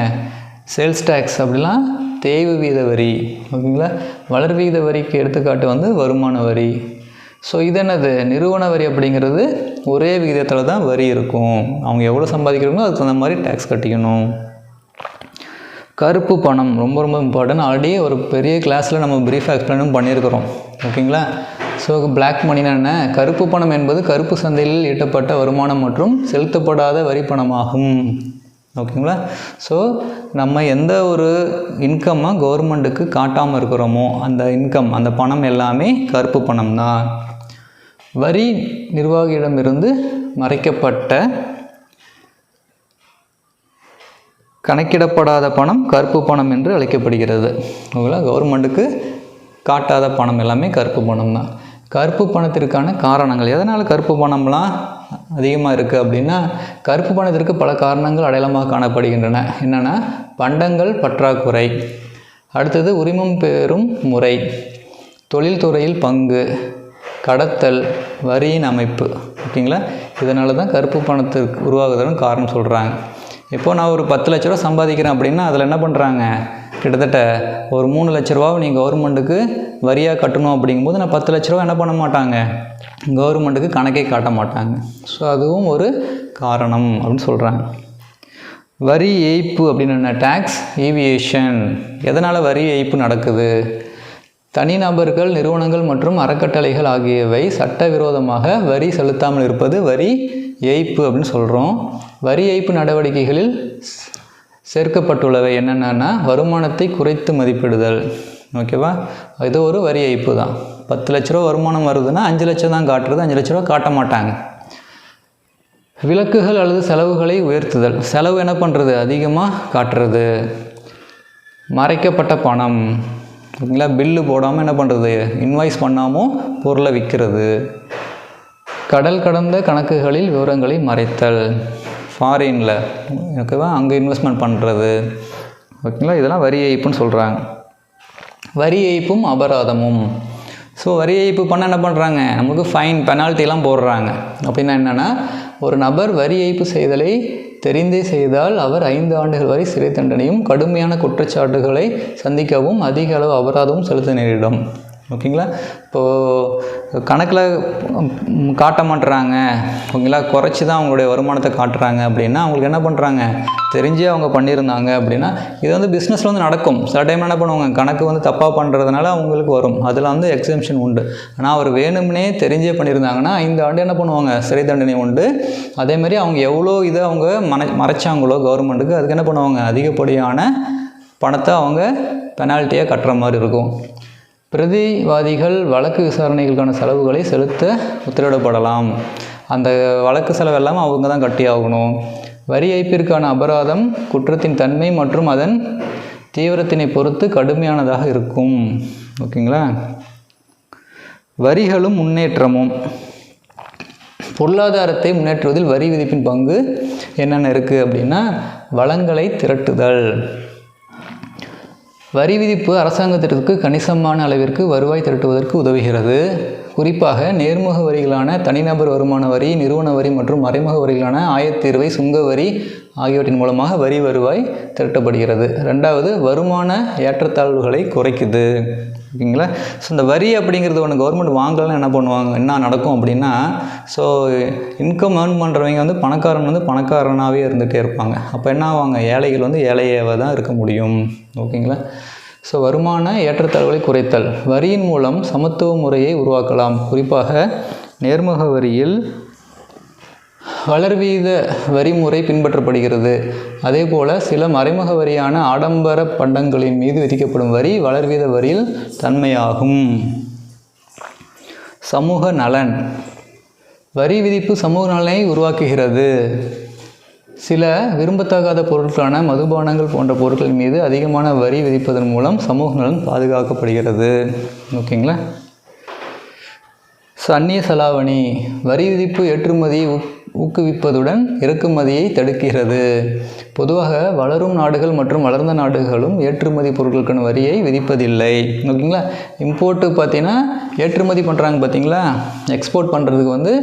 சேல்ஸ் டேக்ஸ், அப்படிலாம் தேய்வு வீத வரி. ஓகேங்களா. வளர்வீத வரிக்கு எடுத்துக்காட்டு வந்து வருமான வரி. ஸோ இது என்னது, நிறுவன வரி அப்படிங்கிறது ஒரே விகிதத்தில் தான் வரி இருக்கும். அவங்க எவ்வளோ சம்பாதிக்கிறாங்களோ அதுக்கு தகுந்த மாதிரி டேக்ஸ் கட்டிக்கணும். கருப்பு பணம் ரொம்ப ரொம்ப இம்பார்ட்டன்ட். ஆல்ரெடி ஒரு பெரிய கிளாஸில் நம்ம ப்ரீஃபாக எக்ஸ்பிளைனும் பண்ணியிருக்கிறோம். ஓகேங்களா. ஸோ பிளாக் மணினா என்ன, கருப்பு பணம் என்பது கருப்பு சந்தையில் ஈட்டப்பட்ட வருமானம் மற்றும் செலுத்தப்படாத வரி பணமாகும். ஓகேங்களா. ஸோ நம்ம எந்த ஒரு இன்கம்மை கவர்மெண்ட்டுக்கு காட்டாமல் இருக்கிறோமோ அந்த இன்கம், அந்த பணம் எல்லாமே கருப்பு பணம் தான். வரி நிர்வாகியிடமிருந்து மறைக்கப்பட்ட கணக்கிடப்படாத பணம் கருப்பு பணம் என்று அழைக்கப்படுகிறது. ஓகேங்களா, கவர்மெண்ட்டுக்கு காட்டாத பணம் எல்லாமே கருப்பு பணம் தான். கருப்பு பணத்திற்கான காரணங்கள், எதனால் கருப்பு பணம்லாம் அதிகமாக இருக்குது அப்படின்னா, கருப்பு பணத்திற்கு பல காரணங்கள் அடையாளமாக காணப்படுகின்றன. என்னென்னா, பண்டங்கள் பற்றாக்குறை, அடுத்தது உரிமம் பெறும் முறை, தொழில்துறையில் பங்கு, கடத்தல், வரியின் அமைப்பு. ஓகேங்களா, இதனால தான் கருப்பு பணத்திற்கு உருவாகுதுன்னு காரணம் சொல்கிறாங்க. இப்போது நான் ஒரு 10 லட்ச ரூபா சம்பாதிக்கிறேன் அப்படின்னா அதில் என்ன பண்ணுறாங்க, கிட்டத்தட்ட ஒரு 3 லட்ச ரூபாவை நீங்கள் கவர்மெண்ட்டுக்கு வரியாக கட்டணும் அப்படிங்கும்போது நான் 10 லட்ச ரூபா என்ன பண்ண மாட்டாங்க, கவர்மெண்ட்டுக்கு கணக்கே காட்ட மாட்டாங்க. ஸோ அதுவும் ஒரு காரணம் அப்படின்னு சொல்கிறாங்க. வரி ஏய்ப்பு அப்படின்னு என்ன, டேக்ஸ் ஈவியேஷன். எதனால் வரி ஏய்ப்பு நடக்குது, தனிநபர்கள், நிறுவனங்கள் மற்றும் அறக்கட்டளைகள் ஆகியவை சட்டவிரோதமாக வரி செலுத்தாமல் இருப்பது வரி ஏய்ப்பு அப்படின்னு சொல்கிறோம். வரி ஏய்ப்பு நடவடிக்கைகளில் சேர்க்கப்பட்டுள்ளவை என்னென்னா, வருமானத்தை குறைத்து மதிப்பிடுதல். ஓகேவா, இது ஒரு வரி ஏய்ப்பு தான். 10 லட்ச ரூபா வருமானம் வருதுன்னா 5 லட்சம் தான் காட்டுறது, 5 லட்ச ரூபா காட்ட மாட்டாங்க. விலக்குகள் அல்லது செலவுகளை உயர்த்துதல், செலவு என்ன பண்ணுறது, அதிகமாக காட்டுறது. மறைக்கப்பட்ட பணம், ஓகேங்களா, பில்லு போடாமல் என்ன பண்ணுறது, இன்வாய்ஸ் பண்ணாமல் பொருளை விற்கிறது. கடல் கடந்த கணக்குகளில் விவரங்களை மறைத்தல், ஃபாரினில் ஓகேவா அங்கே இன்வெஸ்ட்மெண்ட் பண்ணுறது. ஓகேங்களா, இதெல்லாம் வரி ஏய்ப்புன்னு சொல்கிறாங்க. வரி ஏய்ப்பும் அபராதமும். ஸோ வரி ஏய்ப்பு பண்ண என்ன பண்ணுறாங்க, நமக்கு ஃபைன் பெனால்ட்டிலாம் போடுறாங்க. அப்படின்னா என்னென்னா, ஒரு நபர் வரி ஏய்ப்பு செய்தலை தெரிந்தே செய்தால் அவர் 5 ஆண்டுகள் வரை சிறை தண்டனையும் கடுமையான குற்றச்சாட்டுகளை சந்திக்கவும் அதிக அளவு அபராதமும் செலுத்த நேரிடும். ஓகேங்களா, இப்போது கணக்கில் காட்ட மாட்டுறாங்க, ஓகேங்களா, குறைச்சி தான் அவங்களுடைய வருமானத்தை காட்டுறாங்க அப்படின்னா அவங்களுக்கு என்ன பண்ணுறாங்க, தெரிஞ்சே அவங்க பண்ணியிருந்தாங்க அப்படின்னா இது வந்து பிஸ்னஸில் வந்து நடக்கும். சில டைம் என்ன பண்ணுவாங்க, கணக்கு வந்து தப்பாக பண்ணுறதுனால அவங்களுக்கு வரும், அதில் வந்து எக்ஸம்ஷன் உண்டு. ஆனால் அவர் வேணும்னே தெரிஞ்சே பண்ணியிருந்தாங்கன்னா 5 ஆண்டு என்ன பண்ணுவாங்க, சிறை தண்டனை உண்டு. அதேமாதிரி அவங்க எவ்வளோ இதை அவங்க மறைச்சாங்களோ கவர்மெண்ட்டுக்கு, அதுக்கு என்ன பண்ணுவாங்க, அதிகப்படியான பணத்தை அவங்க பெனால்ட்டியாக கட்டுற மாதிரி இருக்கும். பிரதிவாதிகள் வழக்கு விசாரணைகளுக்கான செலவுகளை செலுத்த உத்தரவிடப்படலாம். அந்த வழக்கு செலவு எல்லாம் அவங்க தான் கட்டி ஆகணும். வரி ஏய்ப்பிற்கான அபராதம் குற்றத்தின் தன்மை மற்றும் அதன் தீவிரத்தினை பொறுத்து கடுமையானதாக இருக்கும். ஓகேங்களா, வரிகளும் முன்னேற்றமும். பொருளாதாரத்தை முன்னேற்றுவதில் வரி விதிப்பின் பங்கு என்னென்ன இருக்குது அப்படின்னா, வளங்களை திரட்டுதல். வரி விதிப்பு அரசாங்கத்திற்கு கணிசமான அளவிற்கு வருவாய் திரட்டுவதற்கு உதவுகிறது. குறிப்பாக நேர்முக வரிகளான தனிநபர் வருமான வரி, நிறுவன வரி மற்றும் மறைமுக வரிகளான ஆயத்தீர்வை, சுங்க வரி ஆகியவற்றின் மூலமாக வரி வருவாய் திரட்டப்படுகிறது. 2வது, வருமான ஏற்றத்தாழ்வுகளை குறைக்குது. ஓகேங்களா, ஸோ இந்த வரி அப்படிங்கிறது ஒன்று கவர்மெண்ட் வாங்கலாம் என்ன பண்ணுவாங்க, என்ன நடக்கும் அப்படின்னா, ஸோ இன்கம் ஏர்ன் பண்ணுறவங்க வந்து பணக்காரனாகவே இருந்துகிட்டே இருப்பாங்க. அப்போ என்ன ஆவாங்க, ஏழைகள் வந்து ஏழையாக தான் இருக்க முடியும். ஓகேங்களா, ஸோ வருமான ஏற்றத்தாழ்வுகளை குறைத்தல். வரியின் மூலம் சமத்துவ முறையை உருவாக்கலாம். குறிப்பாக நேர்முக வரியில் வளர்வீத வரிமுறை பின்பற்றப்படுகிறது. அதே போல் சில மறைமுக வரியான ஆடம்பர பண்டங்களின் மீது விதிக்கப்படும் வரி வளர்வீத வரியில் தன்மையாகும். சமூக நலன். வரி விதிப்பு சமூக நலனை உருவாக்குகிறது. சில விரும்பத்தகாத பொருட்களான மதுபானங்கள் போன்ற பொருட்கள் மீது அதிகமான வரி விதிப்பதன் மூலம் சமூக நலன் பாதுகாக்கப்படுகிறது. ஓகேங்களா, அந்நிய செலாவணி. வரி விதிப்பு ஏற்றுமதியை ஊக்குவிப்பதுடன் இறக்குமதியை தடுக்கிறது. பொதுவாக வளரும் நாடுகள் மற்றும் வளர்ந்த நாடுகளும் ஏற்றுமதி பொருட்களுக்கான வரியை விதிப்பதில்லை. ஓகேங்களா, இம்போர்ட்டு பார்த்தீங்கன்னா ஏற்றுமதி பண்ணுறாங்க பார்த்தீங்களா, எக்ஸ்போர்ட் பண்ணுறதுக்கு வந்து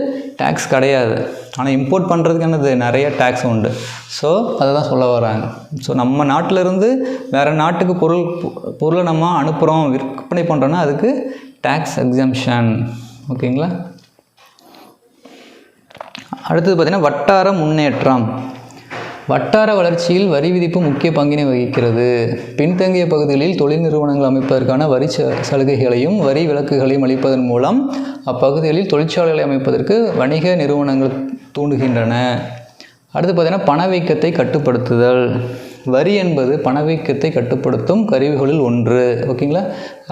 டேக்ஸ் கிடையாது. ஆனால் இம்போர்ட் பண்ணுறதுக்கு என்னது, நிறைய டேக்ஸ் உண்டு. ஸோ அதை தான் சொல்ல வராங்க. ஸோ நம்ம நாட்டிலேருந்து வேறு நாட்டுக்கு பொருளை நம்ம அனுப்புகிறோம், விற்பனை பண்ணுறோன்னா அதுக்கு டேக்ஸ் எக்ஸம்ஷன். ஓகேங்களா, அடுத்தது பார்த்திங்கன்னா வட்டார முன்னேற்றம். வட்டார வளர்ச்சியில் வரி விதிப்பு முக்கிய பங்கினை வகிக்கிறது. பின்தங்கிய பகுதிகளில் தொழில் நிறுவனங்கள் அமைப்பதற்கான வரி சலுகைகளையும் வரி விலக்குகளையும் அளிப்பதன் மூலம் அப்பகுதிகளில் தொழிற்சாலைகளை அமைப்பதற்கு வணிக நிறுவனங்கள் தூண்டுகின்றன. அடுத்து பார்த்திங்கன்னா பணவீக்கத்தை கட்டுப்படுத்துதல். வரி என்பது பணவீக்கத்தை கட்டுப்படுத்தும் கருவிகளில் ஒன்று. ஓகேங்களா,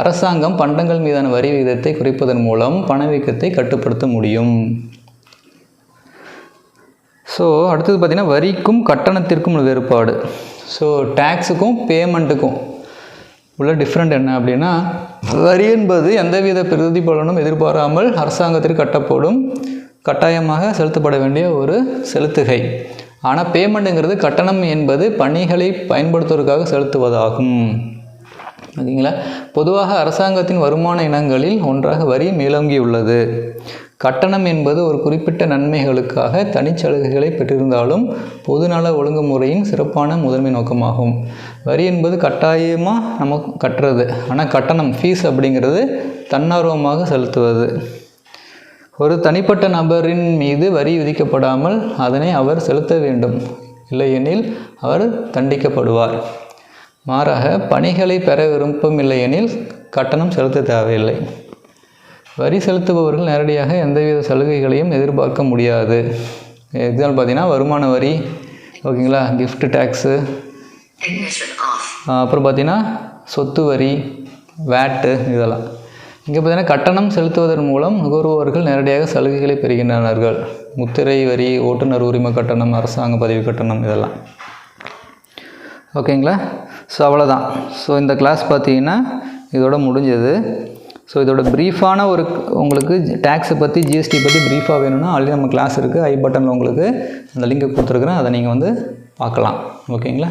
அரசாங்கம் பண்டங்கள் மீதான வரி விகிதத்தை குறைப்பதன் மூலம் பணவீக்கத்தை கட்டுப்படுத்த முடியும். ஸோ அடுத்தது பார்த்திங்கன்னா வரிக்கும் கட்டணத்திற்கும் உள்ள வேறுபாடு. ஸோ டேக்ஸுக்கும் பேமெண்ட்டுக்கும் உள்ள டிஃப்ரெண்ட் என்ன அப்படின்னா, வரி என்பது எந்தவித பிரதிபலனும் எதிர்பாராமல் அரசாங்கத்திற்கு கட்டாயமாக செலுத்தப்பட வேண்டிய ஒரு செலுத்துகை. ஆனால் பேமெண்ட்டுங்கிறது கட்டணம் என்பது பணிகளை பயன்படுத்துவதற்காக செலுத்துவதாகும். ஓகேங்களா? பொதுவாக அரசாங்கத்தின் வருமான இனங்களில் ஒன்றாக வரி மேலோங்கியுள்ளது. கட்டணம் என்பது ஒரு குறிப்பிட்ட நன்மைகளுக்காக தனிச்சலுகைகளை பெற்றிருந்தாலும் பொதுநல ஒழுங்குமுறையின் சிறப்பான முதன்மை நோக்கமாகும். வரி என்பது கட்டாயமாக நம்ம கட்டுறது, ஆனால் கட்டணம் ஃபீஸ் அப்படிங்கிறது தன்னார்வமாக செலுத்துவது. ஒரு தனிப்பட்ட நபரின் மீது வரி விதிக்கப்படாமல் அதனை அவர் செலுத்த வேண்டும், இல்லையெனில் அவர் தண்டிக்கப்படுவார். மாறாக பணிகளை பெற விருப்பமில்லையெனில் கட்டணம் செலுத்த தேவையில்லை. வரி செலுத்துபவர்கள் நேரடியாக எந்தவித சலுகைகளையும் எதிர்பார்க்க முடியாது. எக்ஸாம்பிள் பார்த்தீங்கன்னா வருமான வரி, ஓகேங்களா, கிஃப்ட் டேக்ஸு, அப்புறம் பார்த்தீங்கன்னா சொத்து வரி, வேட்டு, இதெல்லாம். இங்கே பார்த்தீங்கன்னா கட்டணம் செலுத்துவதன் மூலம் நுகர்வோர்கள் நேரடியாக சலுகைகளை பெறுகின்றனர். முத்திரை வரி, ஓட்டுநர் உரிமை கட்டணம், அரசாங்க பதவி கட்டணம், இதெல்லாம். ஓகேங்களா? ஸோ அவ்வளோதான். ஸோ இந்த கிளாஸ் பார்த்தீங்கன்னா இதோட முடிஞ்சது. ஸோ இதோட ப்ரீஃபான உங்களுக்கு டேக்ஸை பற்றி, ஜிஎஸ்டி பற்றி ப்ரீஃபாக வேணும்னா ஆல்ரெடி நம்ம கிளாஸ் இருக்குது, ஐ பட்டனில் உங்களுக்கு அந்த லிங்கை கொடுத்துருக்குறேன், அதை நீங்கள் பார்க்கலாம். ஓகேங்களா?